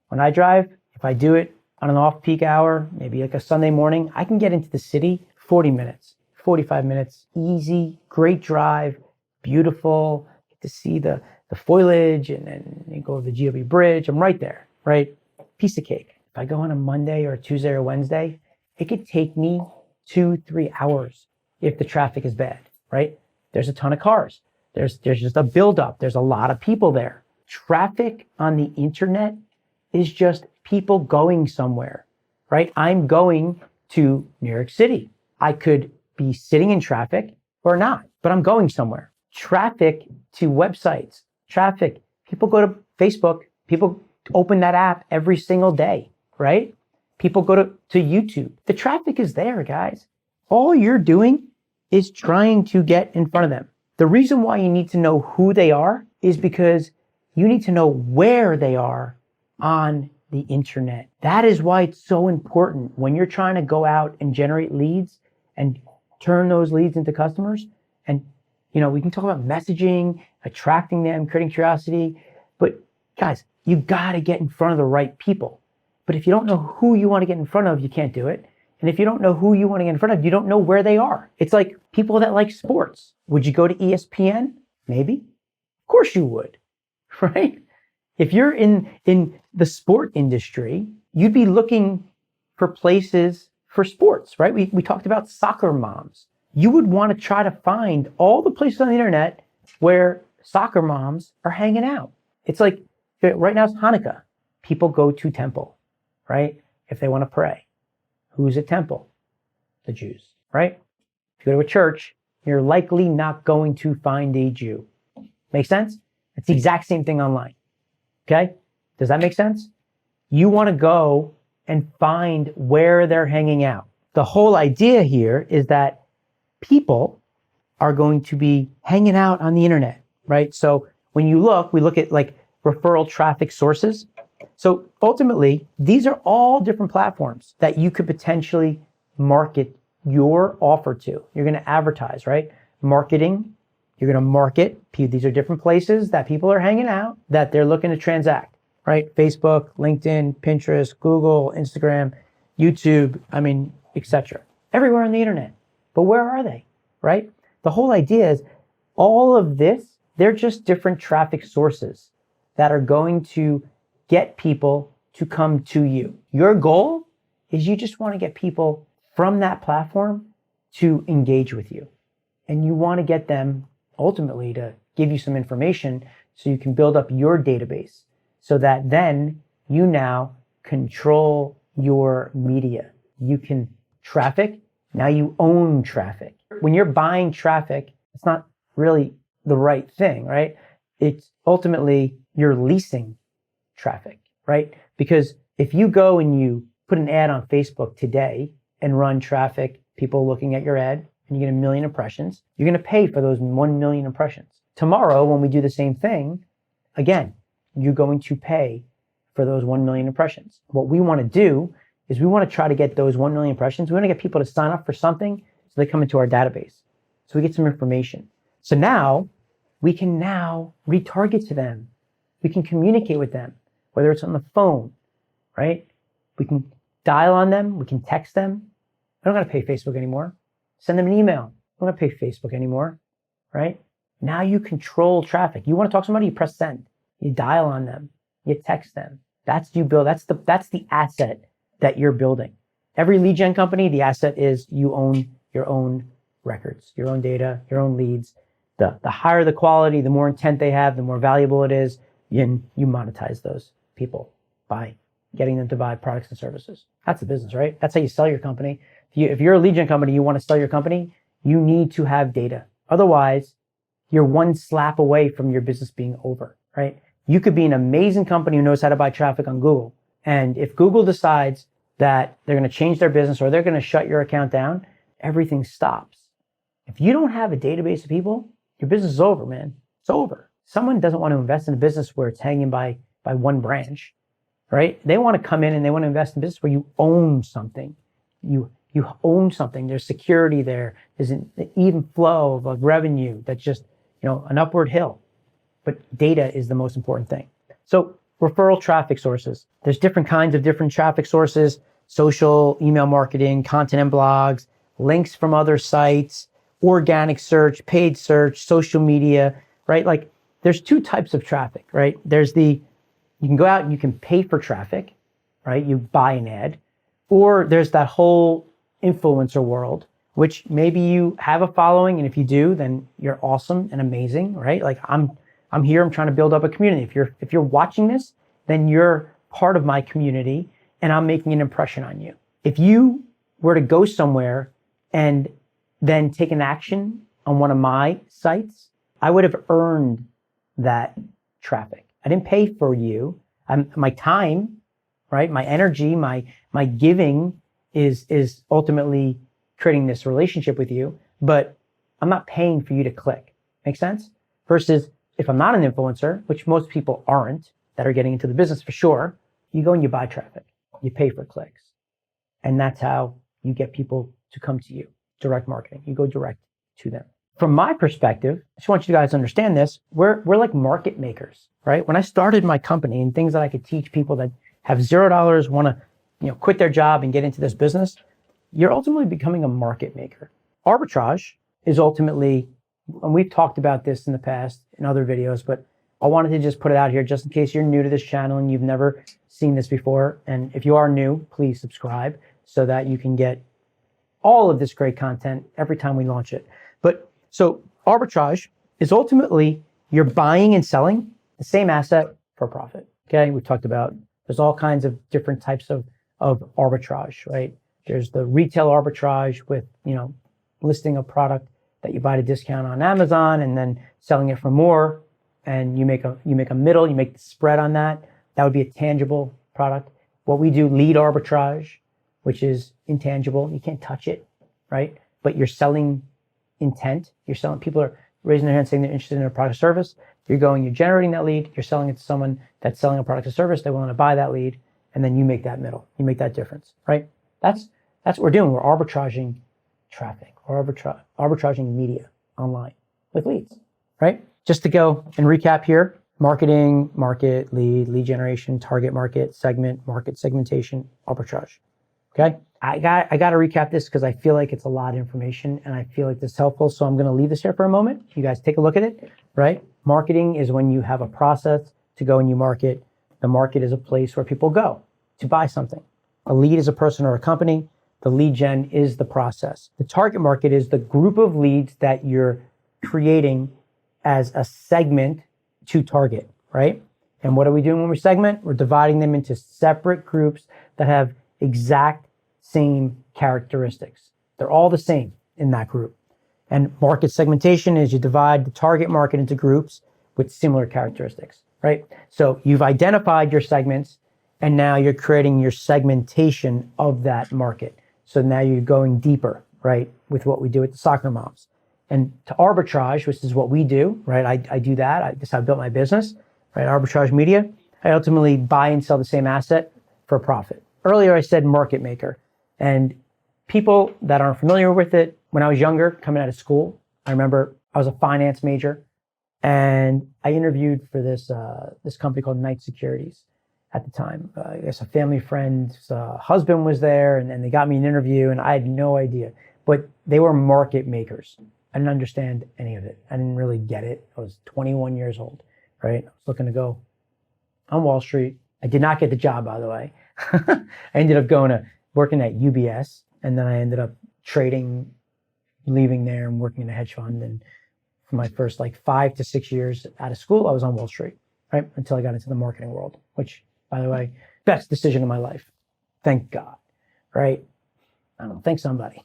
When I drive, if I do it on an off-peak hour, maybe like a Sunday morning, I can get into the city 40 minutes, 45 minutes, easy, great drive, beautiful, get to see the foliage and then you go to the GOB bridge. I'm right there, right? Piece of cake. If I go on a Monday or a Tuesday or Wednesday, it could take me 2-3 hours if the traffic is bad, right? There's a ton of cars. There's just a buildup. There's a lot of people there. Traffic on the internet is just people going somewhere, right? I'm going to New York City. I could be sitting in traffic or not, but I'm going somewhere. Traffic to websites, traffic. People go to Facebook. People open that app every single day, right? People go to YouTube. The traffic is there, guys. All you're doing is trying to get in front of them. The reason why you need to know who they are is because you need to know where they are on the internet. That is why it's so important when you're trying to go out and generate leads and turn those leads into customers. And, we can talk about messaging, attracting them, creating curiosity. But guys, you got to get in front of the right people. But if you don't know who you want to get in front of, you can't do it. And if you don't know who you want to get in front of, you don't know where they are. It's like people that like sports. Would you go to ESPN? Maybe. Of course you would, right? If you're in the sport industry, you'd be looking for places for sports, right? We talked about soccer moms. You would want to try to find all the places on the internet where soccer moms are hanging out. It's like right now it's Hanukkah. People go to temple, right? If they want to pray. Who's at temple? The Jews, right? If you go to a church, you're likely not going to find a Jew. Make sense? It's the exact same thing online. Okay? Does that make sense? You want to go and find where they're hanging out. The whole idea here is that people are going to be hanging out on the internet, right? So when we look at like referral traffic sources. So ultimately, these are all different platforms that you could potentially market your offer to. You're going to advertise, right? Marketing. You're going to market. These are different places that people are hanging out, that they're looking to transact, right? Facebook, LinkedIn, Pinterest, Google, Instagram, YouTube, etc. Everywhere on the internet. But where are they, right? The whole idea is all of this, they're just different traffic sources that are going to get people to come to you. Your goal is you just want to get people from that platform to engage with you. And you want to get them ultimately to give you some information so you can build up your database so that then you now control your media. You can traffic. Now you own traffic. When you're buying traffic, it's not really the right thing, right? It's ultimately you're leasing traffic, right? Because if you go and you put an ad on Facebook today and run traffic, people looking at your ad, and you get 1 million impressions, you're going to pay for those 1 million impressions. Tomorrow, when we do the same thing, again, you're going to pay for those 1 million impressions. What we want to do is we want to try to get those 1 million impressions. We want to get people to sign up for something so they come into our database. So we get some information. So now we can retarget to them. We can communicate with them, whether it's on the phone, right? We can dial on them. We can text them. I don't got to pay Facebook anymore. Send them an email. I don't got to pay Facebook anymore, right? Now you control traffic. You want to talk to somebody, you press send. You dial on them. You text them. That's the asset that you're building. Every lead gen company, the asset is you own your own records, your own data, your own leads. The higher the quality, the more intent they have, the more valuable it is, and you monetize those. people by getting them to buy products and services. That's the business, right? That's how you sell your company. If you're a lead gen company, you want to sell your company, you need to have data. Otherwise, you're one slap away from your business being over, right? You could be an amazing company who knows how to buy traffic on Google. And if Google decides that they're going to change their business or they're going to shut your account down, everything stops. If you don't have a database of people, your business is over, man. It's over. Someone doesn't want to invest in a business where it's hanging by one branch, right? They want to come in and they want to invest in a business where you own something. You own something. There's security there. There's an even flow of revenue that's just, an upward hill. But data is the most important thing. So referral traffic sources. There's different kinds of different traffic sources: social, email marketing, content and blogs, links from other sites, organic search, paid search, social media, right? Like there's two types of traffic, right? You can go out and you can pay for traffic, right? You buy an ad, or there's that whole influencer world, which maybe you have a following. And if you do, then you're awesome and amazing, right? Like I'm here, I'm trying to build up a community. If you're watching this, then you're part of my community and I'm making an impression on you. If you were to go somewhere and then take an action on one of my sites, I would have earned that traffic. I didn't pay for you. My time, right? My energy, my giving is ultimately creating this relationship with you, but I'm not paying for you to click. Make sense? Versus if I'm not an influencer, which most people aren't that are getting into the business for sure, you go and you buy traffic, you pay for clicks. And that's how you get people to come to you. Direct marketing. You go direct to them. From my perspective, I just want you guys to understand this. We're like market makers, right? When I started my company and things that I could teach people that have $0, want to, quit their job and get into this business, you're ultimately becoming a market maker. Arbitrage is ultimately, and we've talked about this in the past in other videos, but I wanted to just put it out here just in case you're new to this channel and you've never seen this before. And if you are new, please subscribe so that you can get all of this great content every time we launch it. But so arbitrage is ultimately you're buying and selling the same asset for profit. Okay. We've talked about there's all kinds of different types of arbitrage, right? There's the retail arbitrage with, listing a product that you buy at a discount on Amazon and then selling it for more. And you make a middle, you make the spread on that. That would be a tangible product. What we do, lead arbitrage, which is intangible. You can't touch it, right? But you're selling intent. You're selling, people are raising their hand saying they're interested in a product or service. You're generating that lead. You're selling it to someone that's selling a product or service. They want to buy that lead. And then you make that middle. You make that difference, right? That's what we're doing. We're arbitraging traffic or arbitraging media online with leads, right? Just to go and recap here: marketing, market, lead generation, target market, segmentation, arbitrage. Okay. I got to recap this because I feel like it's a lot of information and I feel like this is helpful. So I'm going to leave this here for a moment. You guys take a look at it, right? Marketing is when you have a process to go and you market. The market is a place where people go to buy something. A lead is a person or a company. The lead gen is the process. The target market is the group of leads that you're creating as a segment to target, right? And what are we doing when we segment? We're dividing them into separate groups that have exact same characteristics. They're all the same in that group. And market segmentation is you divide the target market into groups with similar characteristics, right? So you've identified your segments and now you're creating your segmentation of that market. So now you're going deeper, right? With what we do with the soccer moms. And to arbitrage, which is what we do, right? I do that. That's how I built my business, right? Arbitrage media. I ultimately buy and sell the same asset for profit. Earlier, I said market maker. And people that aren't familiar with it, when I was younger, coming out of school, I remember I was a finance major and I interviewed for this company called Knight Securities at the time. I guess a family friend's husband was there and they got me an interview and I had no idea. But they were market makers. I didn't understand any of it. I didn't really get it. I was 21 years old, right? I was looking to go on Wall Street. I did not get the job, by the way. I ended up working at UBS, and then I ended up trading, leaving there and working in a hedge fund. And for my first 5 to 6 years out of school, I was on Wall Street, right? Until I got into the marketing world, which by the way. Best decision of my life. Thank God, right? I don't know, thank somebody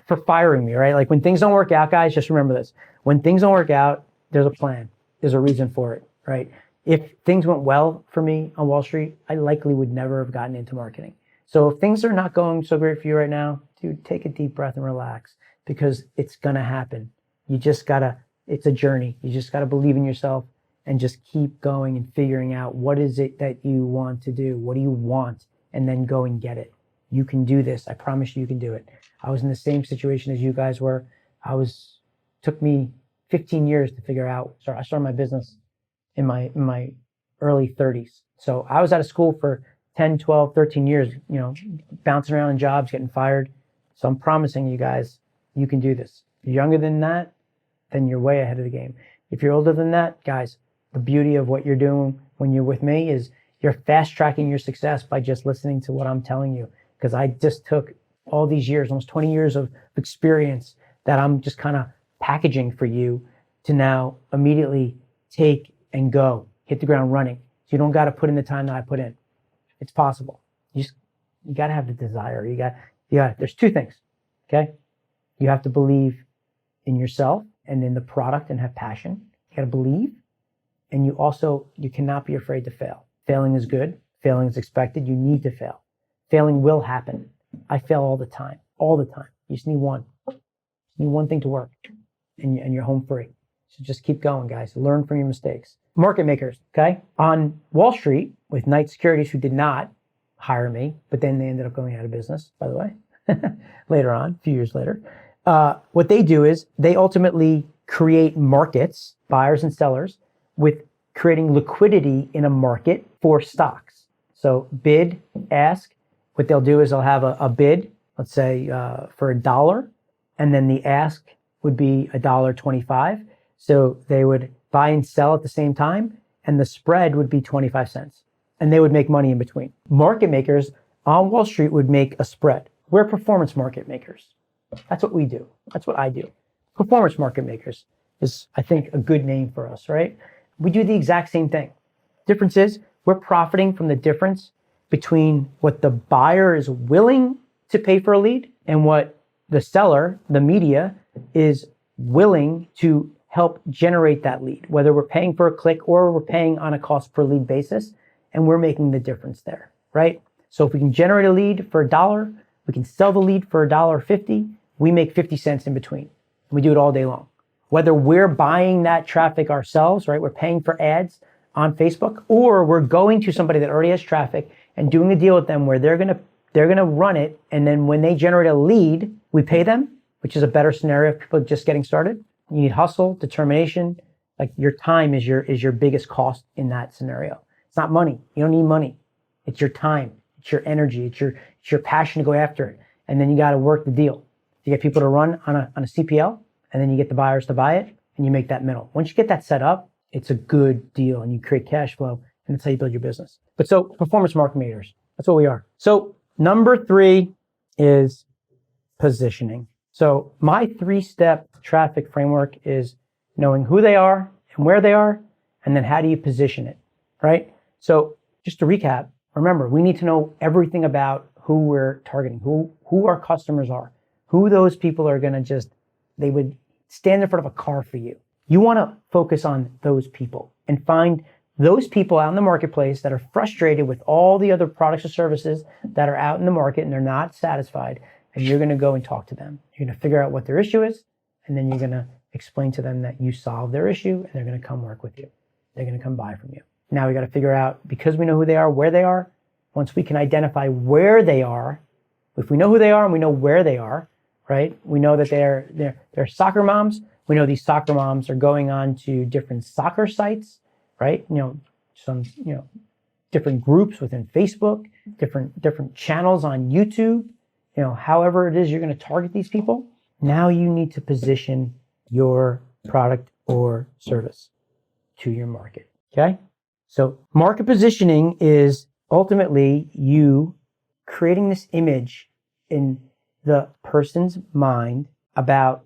for firing me, right? Like when things don't work out, guys, just remember this. When things don't work out, there's a plan. There's a reason for it, right? If things went well for me on Wall Street, I likely would never have gotten into marketing. So if things are not going so great for you right now, dude, take a deep breath and relax, because it's going to happen. You just got to, it's a journey. You just got to believe in yourself and just keep going and figuring out what is it that you want to do? What do you want? And then go and get it. You can do this. I promise you can do it. I was in the same situation as you guys were. Took me 15 years to figure out. So I started my business in my early 30s. So I was out of school for 10, 12, 13 years, bouncing around in jobs, getting fired. So I'm promising you guys, you can do this. If you're younger than that, then you're way ahead of the game. If you're older than that, guys, the beauty of what you're doing when you're with me is you're fast tracking your success by just listening to what I'm telling you. Because I just took all these years, almost 20 years of experience that I'm just kind of packaging for you to now immediately take and go, hit the ground running. So you don't got to put in the time that I put in. It's possible. You got to have the desire. There's two things, okay? You have to believe in yourself and in the product and have passion. You got to believe. And you cannot be afraid to fail. Failing is good. Failing is expected. You need to fail. Failing will happen. I fail all the time. You just need one. You need one thing to work and you're home free. So just keep going, guys. Learn from your mistakes. Market makers, okay? On Wall Street with Knight Securities, who did not hire me, but then they ended up going out of business, by the way, later on, a few years later. What they do is they ultimately create markets, buyers and sellers, with creating liquidity in a market for stocks. So bid, ask. What they'll do is they'll have a bid, let's say for $1, and then the ask would be $1.25. So they would buy and sell at the same time, and the spread would be 25 cents. And they would make money in between. Market makers on Wall Street would make a spread. We're performance market makers. That's what we do. That's what I do. Performance market makers is, I think, a good name for us, right? We do the exact same thing. Difference is we're profiting from the difference between what the buyer is willing to pay for a lead and what the seller, the media, is willing to help generate that lead, whether we're paying for a click or we're paying on a cost per lead basis, and we're making the difference there, right? So if we can generate a lead for $1, we can sell the lead for $1.50, we make 50 cents in between. We do it all day long. Whether we're buying that traffic ourselves, right? We're paying for ads on Facebook, or we're going to somebody that already has traffic and doing a deal with them where they're gonna run it, and then when they generate a lead, we pay them, which is a better scenario if people are just getting started. You need hustle, determination. Like your time is your biggest cost in that scenario. It's not money. You don't need money. It's your time. It's your energy. It's your passion to go after it. And then you got to work the deal. You get people to run on a CPL, and then you get the buyers to buy it, and you make that middle. Once you get that set up, it's a good deal, and you create cash flow, and that's how you build your business. But so performance market makers, that's what we are. So number 3 is positioning. So my 3-step traffic framework is knowing who they are and where they are, and then how do you position it, right? So just to recap, remember, we need to know everything about who we're targeting, who our customers are, who those people are going to they would stand in front of a car for you. You want to focus on those people and find those people out in the marketplace that are frustrated with all the other products or services that are out in the market and they're not satisfied. And you're going to go and talk to them. You're going to figure out what their issue is. And then you're going to explain to them that you solved their issue, and they're going to come work with you. They're going to come buy from you. Now we got to figure out, because we know who they are, where they are. Once we can identify where they are, if we know who they are and we know where they are, right? We know that they're soccer moms. We know these soccer moms are going on to different soccer sites, right? Some different groups within Facebook, different channels on YouTube. However it is you're going to target these people. Now you need to position your product or service to your market. Okay? So market positioning is ultimately you creating this image in the person's mind about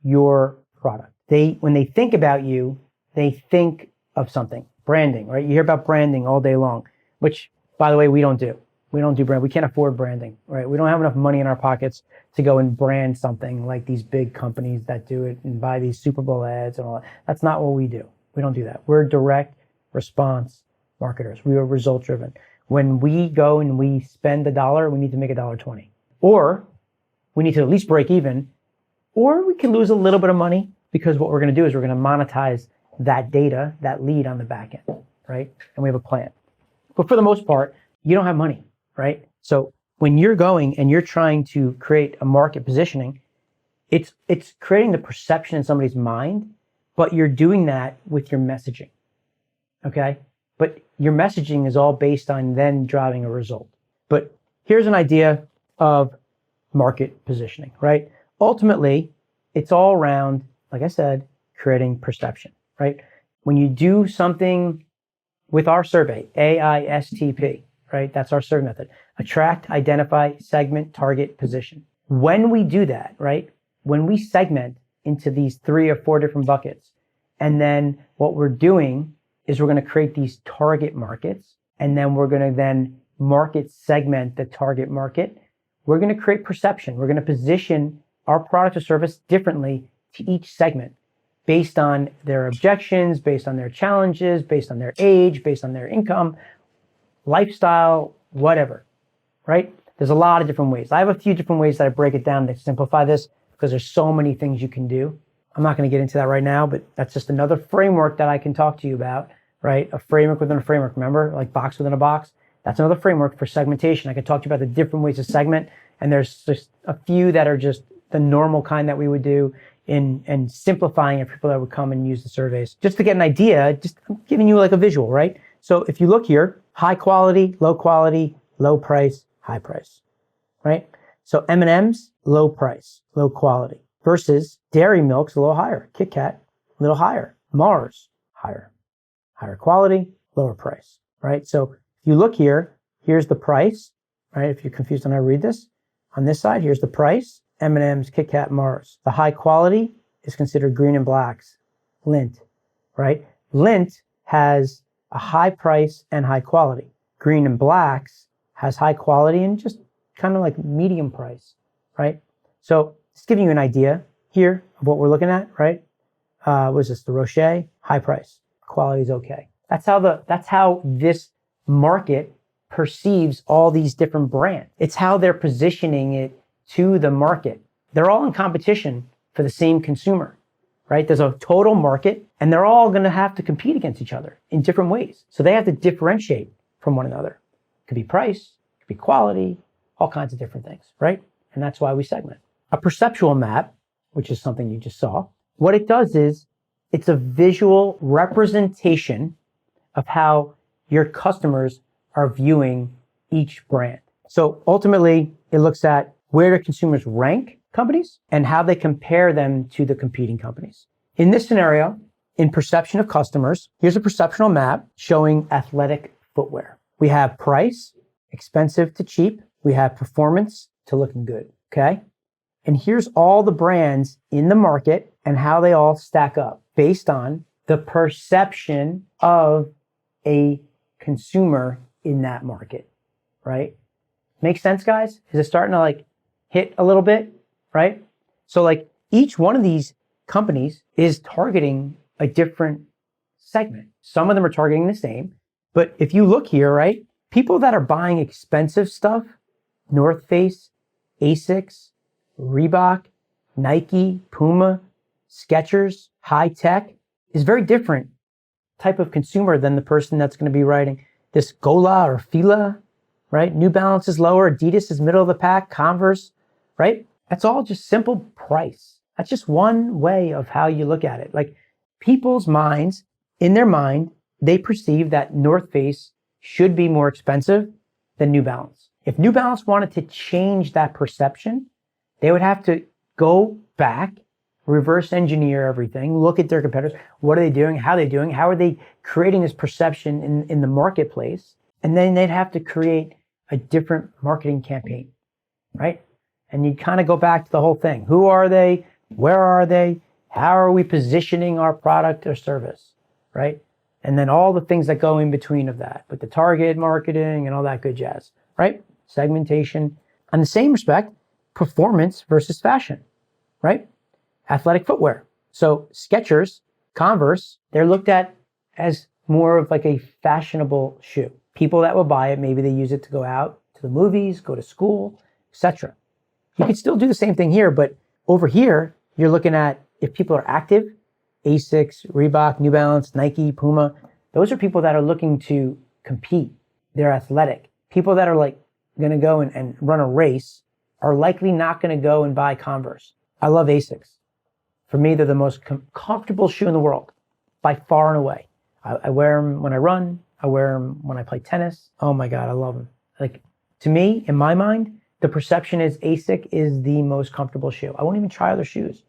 your product. When they think about you, they think of something. Branding, right? You hear about branding all day long. which, by the way, we don't do. We don't do brand. We can't afford branding, right? We don't have enough money in our pockets to go and brand something like these big companies that do it and buy these Super Bowl ads and all that. That's not what we do. We don't do that. We're direct response marketers. We are result driven. When we go and we spend $1, we need to make $1.20, or we need to at least break even, or we can lose a little bit of money, because what we're going to do is we're going to monetize that data, that lead on the back end, right? And we have a plan. But for the most part, you don't have money, right? So when you're going and you're trying to create a market positioning, it's creating the perception in somebody's mind, but you're doing that with your messaging, okay? But your messaging is all based on then driving a result. But here's an idea of market positioning, right? Ultimately, it's all around, like I said, creating perception, right? When you do something with our survey, AISTP, right? That's our survey method. Attract, identify, segment, target, position. When we do that, right? When we segment into these 3 or 4 different buckets, and then what we're doing is we're going to create these target markets, and then we're going to then market segment the target market. We're going to create perception. We're going to position our product or service differently to each segment based on their objections, based on their challenges, based on their age, based on their income, lifestyle, whatever, right? There's a lot of different ways. I have a few different ways that I break it down to simplify this, because there's so many things you can do. I'm not going to get into that right now, but that's just another framework that I can talk to you about, right? A framework within a framework. Remember, like box within a box? That's another framework for segmentation. I can talk to you about the different ways to segment, and there's just a few that are just the normal kind that we would do and simplifying it for people that would come and use the surveys. Just to get an idea, just giving you like a visual, right? So if you look here, high quality, low price, high price, right? So M&M's, low price, low quality, versus Dairy Milk's a little higher, Kit Kat, a little higher, Mars, higher quality, lower price, right? So if you look here, here's the price, right? If you're confused on how to read this, on this side, here's the price, M&M's, Kit Kat, Mars. The high quality is considered Green and Black's, Lindt, right? Lindt has a high price and high quality. Green and Black's has high quality and just kind of like medium price, right? So just giving you an idea here of what we're looking at, right? What is this? The Rocher, high price, quality is okay. That's how this market perceives all these different brands. It's how they're positioning it to the market. They're all in competition for the same consumer, right? There's a total market, and they're all going to have to compete against each other in different ways. So they have to differentiate from one another. It could be price, it could be quality, all kinds of different things, right? And that's why we segment. A perceptual map, which is something you just saw, what it does is it's a visual representation of how your customers are viewing each brand. So ultimately, it looks at where do consumers rank companies and how they compare them to the competing companies. In this scenario, in perception of customers, here's a perceptual map showing athletic footwear. We have price, expensive to cheap. We have performance to looking good, okay? And here's all the brands in the market and how they all stack up based on the perception of a consumer in that market, right? Make sense, guys? Is it starting to like hit a little bit, right? So like each one of these companies is targeting a different segment. Some of them are targeting the same, but if you look here, right, people that are buying expensive stuff, North Face, Asics, Reebok, Nike, Puma, Skechers, high tech, is very different type of consumer than the person that's going to be writing this Gola or Fila, right? New Balance is lower, Adidas is middle of the pack, Converse, right? That's all just simple price. That's just one way of how you look at it. Like people's minds, in their mind, they perceive that North Face should be more expensive than New Balance. If New Balance wanted to change that perception, they would have to go back, reverse engineer everything, look at their competitors. What are they doing? How are they doing? How are they creating this perception in the marketplace? And then they'd have to create a different marketing campaign, right? And you kind of go back to the whole thing. Who are they? Where are they? How are we positioning our product or service, right? And then all the things that go in between of that, with the target marketing and all that good jazz, right? Segmentation. On the same respect, performance versus fashion, right? Athletic footwear. So Skechers, Converse, they're looked at as more of like a fashionable shoe. People that will buy it, maybe they use it to go out to the movies, go to school, etc. You could still do the same thing here, but over here, you're looking at if people are active, Asics, Reebok, New Balance, Nike, Puma, those are people that are looking to compete. They're athletic. People that are like going to go and run a race are likely not going to go and buy Converse. I love Asics. For me, they're the most comfortable shoe in the world, by far and away. I wear them when I run. I wear them when I play tennis. Oh my God, I love them. Like, to me, in my mind, the perception is ASIC is the most comfortable shoe. I won't even try other shoes.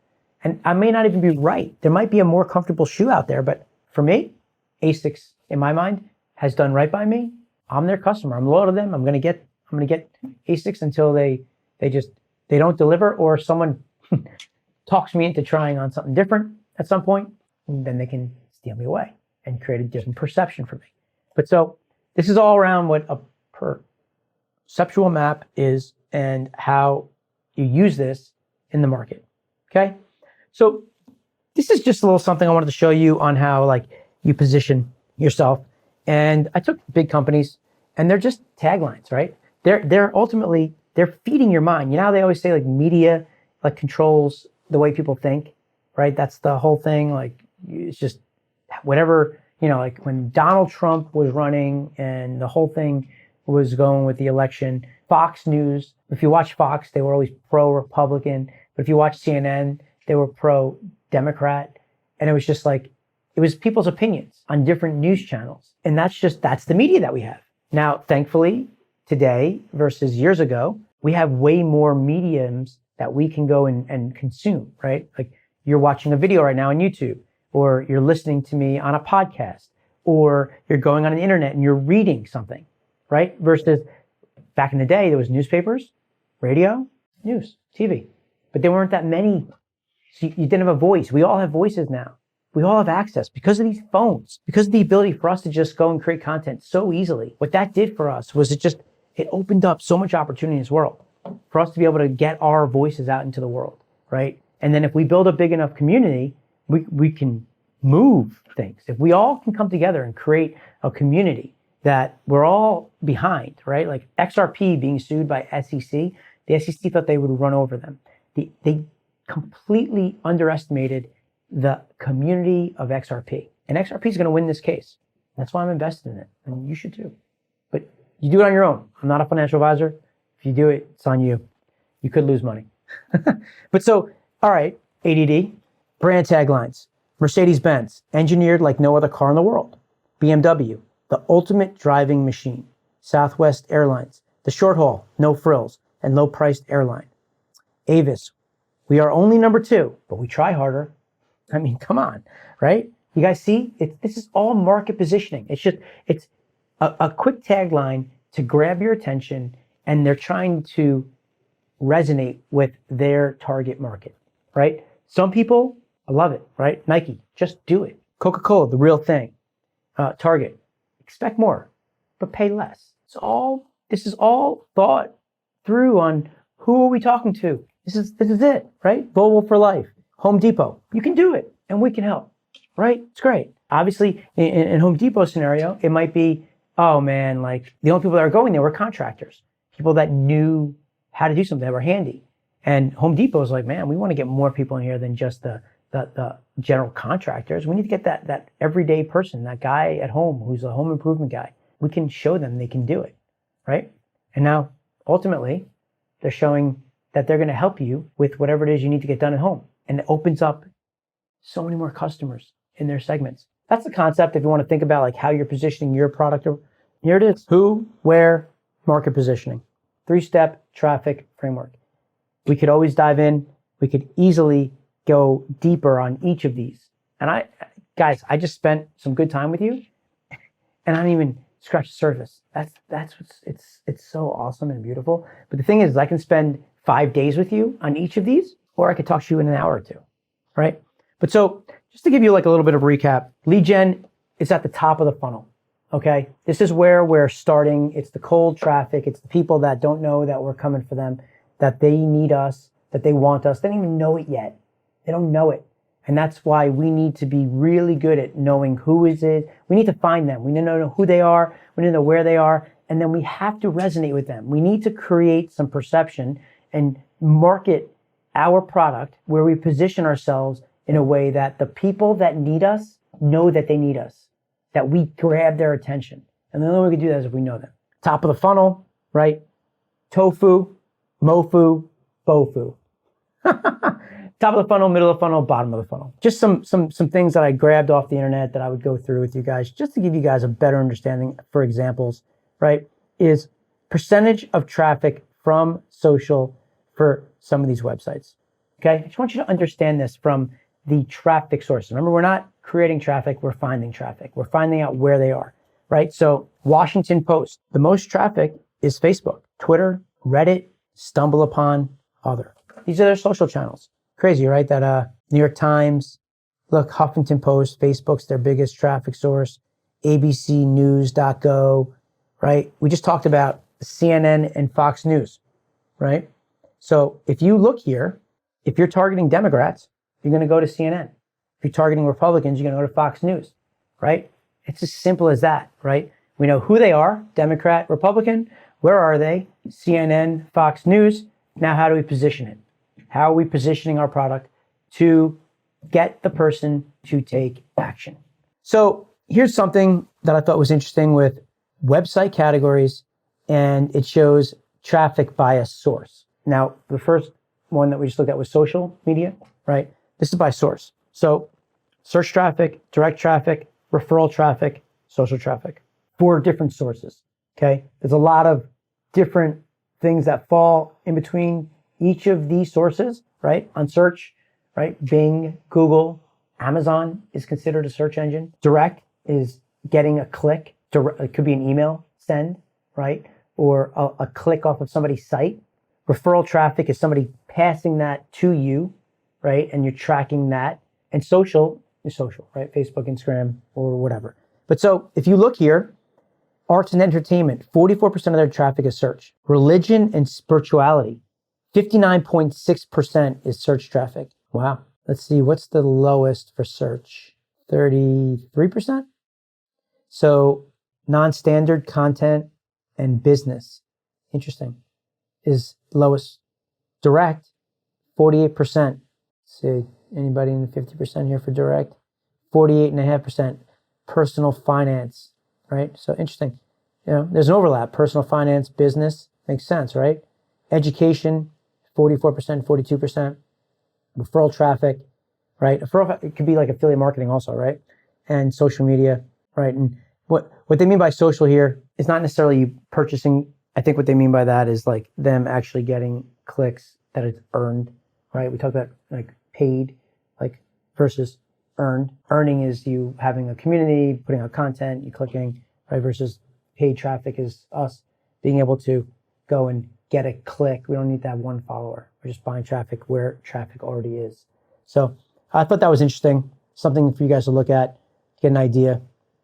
And I may not even be right. There might be a more comfortable shoe out there, but for me, ASICS, in my mind, has done right by me. I'm their customer. I'm loyal to them. I'm gonna get ASICS until they don't deliver, or someone talks me into trying on something different at some point, and then they can steal me away and create a different perception for me. But so this is all around what a perceptual map is and how you use this in the market. Okay. So this is just a little something I wanted to show you on how like you position yourself. And I took big companies and they're just taglines, right? They're ultimately, they're feeding your mind. You know how they always say like media like controls the way people think, right? That's the whole thing. Like it's just whatever, you know, like when Donald Trump was running and the whole thing was going with the election, Fox News, if you watch Fox, they were always pro-Republican. But if you watch CNN, they were pro-Democrat. And it was just like, it was people's opinions on different news channels. And that's the media that we have. Now, thankfully, today versus years ago, we have way more mediums that we can go and consume, right? Like you're watching a video right now on YouTube, or you're listening to me on a podcast, or you're going on the internet and you're reading something, right? Versus back in the day, there was newspapers, radio, news, TV, but there weren't that many. So you didn't have a voice. We all have voices now. We all have access because of these phones, because of the ability for us to just go and create content so easily. What that did for us was it opened up so much opportunity in this world for us to be able to get our voices out into the world, right? And then if we build a big enough community, we can move things. If we all can come together and create a community that we're all behind, right? Like XRP being sued by SEC, the SEC thought they would run over them. They completely underestimated the community of XRP. And XRP is going to win this case. That's why I'm invested in it. And you should too. But you do it on your own. I'm not a financial advisor. If you do it, it's on you. You could lose money. But so, all right, ADD, brand taglines. Mercedes-Benz, engineered like no other car in the world. BMW, the ultimate driving machine. Southwest Airlines, the short haul, no frills, and low-priced airline. Avis, we are only number 2, but we try harder. I mean, come on, right? You guys see? This is all market positioning. It's a quick tagline to grab your attention, and they're trying to resonate with their target market, right? Some people, I love it, right? Nike, just do it. Coca-Cola, the real thing. Target, expect more, but pay less. This is all thought through on who are we talking to? This is it, right? Volvo for life. Home Depot, you can do it and we can help, right? It's great. Obviously, in Home Depot scenario, it might be, oh man, like the only people that are going there were contractors, people that knew how to do something, that were handy. And Home Depot is like, man, we want to get more people in here than just the general contractors. We need to get that everyday person, that guy at home who's a home improvement guy. We can show them they can do it, right? And now, ultimately, they're showing that they're going to help you with whatever it is you need to get done at home. And it opens up so many more customers in their segments. That's the concept if you want to think about like how you're positioning your product. Here it is. Who, where, market positioning. 3-step traffic framework. We could always dive in. We could easily go deeper on each of these. And I just spent some good time with you and I didn't even scratch the surface. That's what's, it's so awesome and beautiful. But the thing is, I can spend 5 days with you on each of these, or I could talk to you in an hour or two, right? But so just to give you like a little bit of recap, lead gen is at the top of the funnel. Okay. This is where we're starting. It's the cold traffic. It's the people that don't know that we're coming for them, that they need us, that they want us. They don't even know it yet. They don't know it. And that's why we need to be really good at knowing who is it. We need to find them. We need to know who they are. We need to know where they are. And then we have to resonate with them. We need to create some perception and market our product where we position ourselves in a way that the people that need us know that they need us, that we grab their attention. And the only way we can do that is if we know them. Top of the funnel, right? Tofu, mofu, bofu. Top of the funnel, middle of the funnel, bottom of the funnel. Just some things that I grabbed off the internet that I would go through with you guys, just to give you guys a better understanding for examples, right? Is percentage of traffic from social for some of these websites. Okay, I just want you to understand this from the traffic source. Remember, we're not creating traffic, we're finding traffic. We're finding out where they are, right? So Washington Post, the most traffic is Facebook, Twitter, Reddit, StumbleUpon, other. These are their social channels. Crazy, right? That New York Times, look, Huffington Post, Facebook's their biggest traffic source, abcnews.go, right? We just talked about CNN and Fox News, right? So if you look here, if you're targeting Democrats, you're going to go to CNN. If you're targeting Republicans, you're going to go to Fox News, right? It's as simple as that, right? We know who they are, Democrat, Republican. Where are they? CNN, Fox News. Now, how do we position it? How are we positioning our product to get the person to take action? So here's something that I thought was interesting with website categories, and it shows traffic by a source. Now, the first one that we just looked at was social media, right? This is by source. So search traffic, direct traffic, referral traffic, social traffic. 4 different sources, okay? There's a lot of different things that fall in between each of these sources, right? On search, right? Bing, Google, Amazon is considered a search engine. Direct is getting a click. It could be an email send, right? Or a click off of somebody's site. Referral traffic is somebody passing that to you, right? And you're tracking that. And social is social, right? Facebook, Instagram, or whatever. But so if you look here, arts and entertainment, 44% of their traffic is search. Religion and spirituality, 59.6% is search traffic. Wow. Let's see, what's the lowest for search? 33%? So non-standard content and business, interesting, is lowest. Direct, 48%. Let's see, anybody in the 50% here for direct? 48.5%. Personal finance, right? So interesting. You know, there's an overlap. Personal finance, business, makes sense, right? Education, 44%, 42%. Referral traffic, right? It could be like affiliate marketing also, right? And social media, right? And what they mean by social here is not necessarily you purchasing. I think what they mean by that is like them actually getting clicks that it's earned, right? We talked about like paid, like versus earned. Earning is you having a community, putting out content, you clicking, right? Versus paid traffic is us being able to go and get a click. We don't need to have one follower. We're just buying traffic where traffic already is. So I thought that was interesting. Something for you guys to look at, get an idea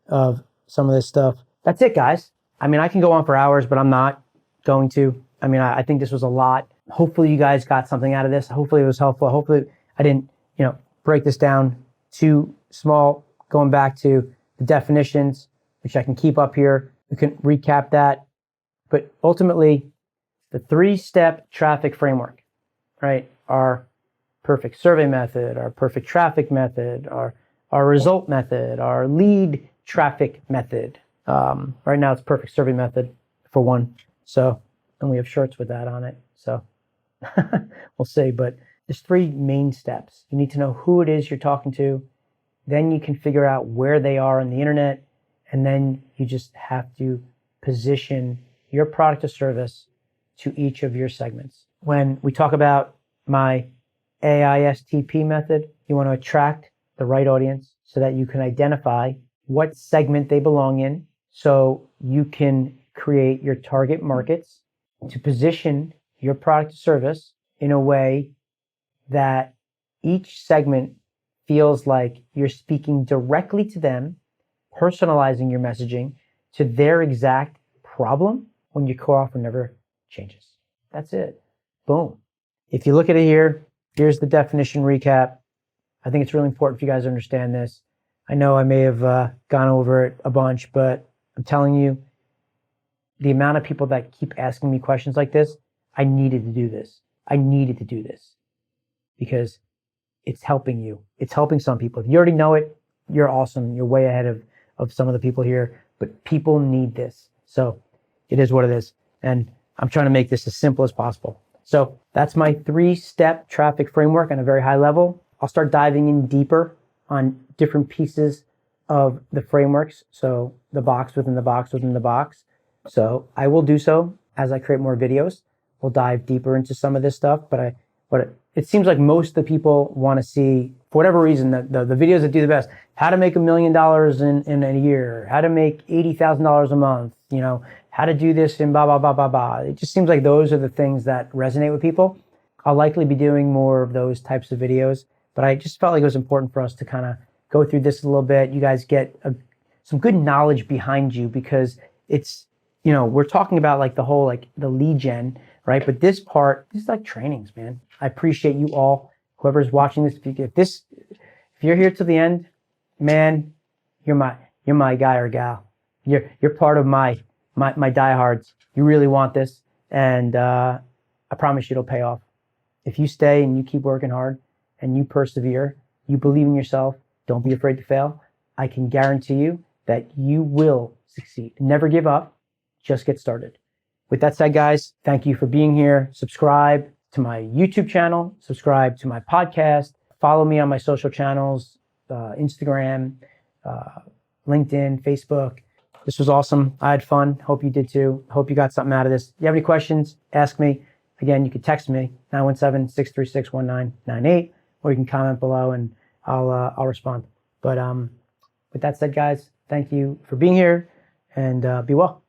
of some of this stuff. That's it, guys. I mean, I can go on for hours, but I'm not going to. I mean, I think this was a lot. Hopefully you guys got something out of this. Hopefully it was helpful. Hopefully I didn't, break this down too small. Going back to the definitions, which I can keep up here. We can recap that. But ultimately, the 3-step traffic framework, right? Our perfect survey method, our perfect traffic method, our result method, our lead traffic method. Right now it's perfect survey method for one. So, and we have shirts with that on it. So we'll see, but there's 3 main steps. You need to know who it is you're talking to. Then you can figure out where they are on the internet. And then you just have to position your product or service to each of your segments. When we talk about my AISTP method, you want to attract the right audience so that you can identify what segment they belong in, so you can create your target markets to position your product or service in a way that each segment feels like you're speaking directly to them, personalizing your messaging to their exact problem when your core offer never changes. That's it. Boom. If you look at it here, here's the definition recap. I think it's really important for you guys to understand this. I know I may have gone over it a bunch, but I'm telling you, the amount of people that keep asking me questions like this, I needed to do this. I needed to do this because it's helping you. It's helping some people. If you already know it, you're awesome. You're way ahead of some of the people here, but people need this. So it is what it is. And I'm trying to make this as simple as possible. So that's my 3-step traffic framework on a very high level. I'll start diving in deeper on different pieces of the frameworks. So the box within the box within the box. So I will do so as I create more videos. We'll dive deeper into some of this stuff, but it seems like most of the people want to see, for whatever reason, the videos that do the best, how to make $1 million in a year, how to make $80,000 a month, how to do this and blah, blah, blah, blah, blah. It just seems like those are the things that resonate with people. I'll likely be doing more of those types of videos, but I just felt like it was important for us to kind of go through this a little bit. You guys get some good knowledge behind you because it's, we're talking about like the whole, like the lead gen, right? But this part, this is like trainings, man. I appreciate you all. Whoever's watching this, if you're here to the end, man, you're my guy or gal. You're part of my diehards. You really want this, and I promise you it'll pay off. If you stay and you keep working hard and you persevere, you believe in yourself, don't be afraid to fail, I can guarantee you that you will succeed. Never give up. Just get started. With that said, guys, thank you for being here. Subscribe to my YouTube channel. Subscribe to my podcast. Follow me on my social channels, Instagram, LinkedIn, Facebook. This was awesome. I had fun. Hope you did too. Hope you got something out of this. If you have any questions, ask me. Again, you can text me, 917-636-1998, or you can comment below and I'll respond. But with that said, guys, thank you for being here and be well.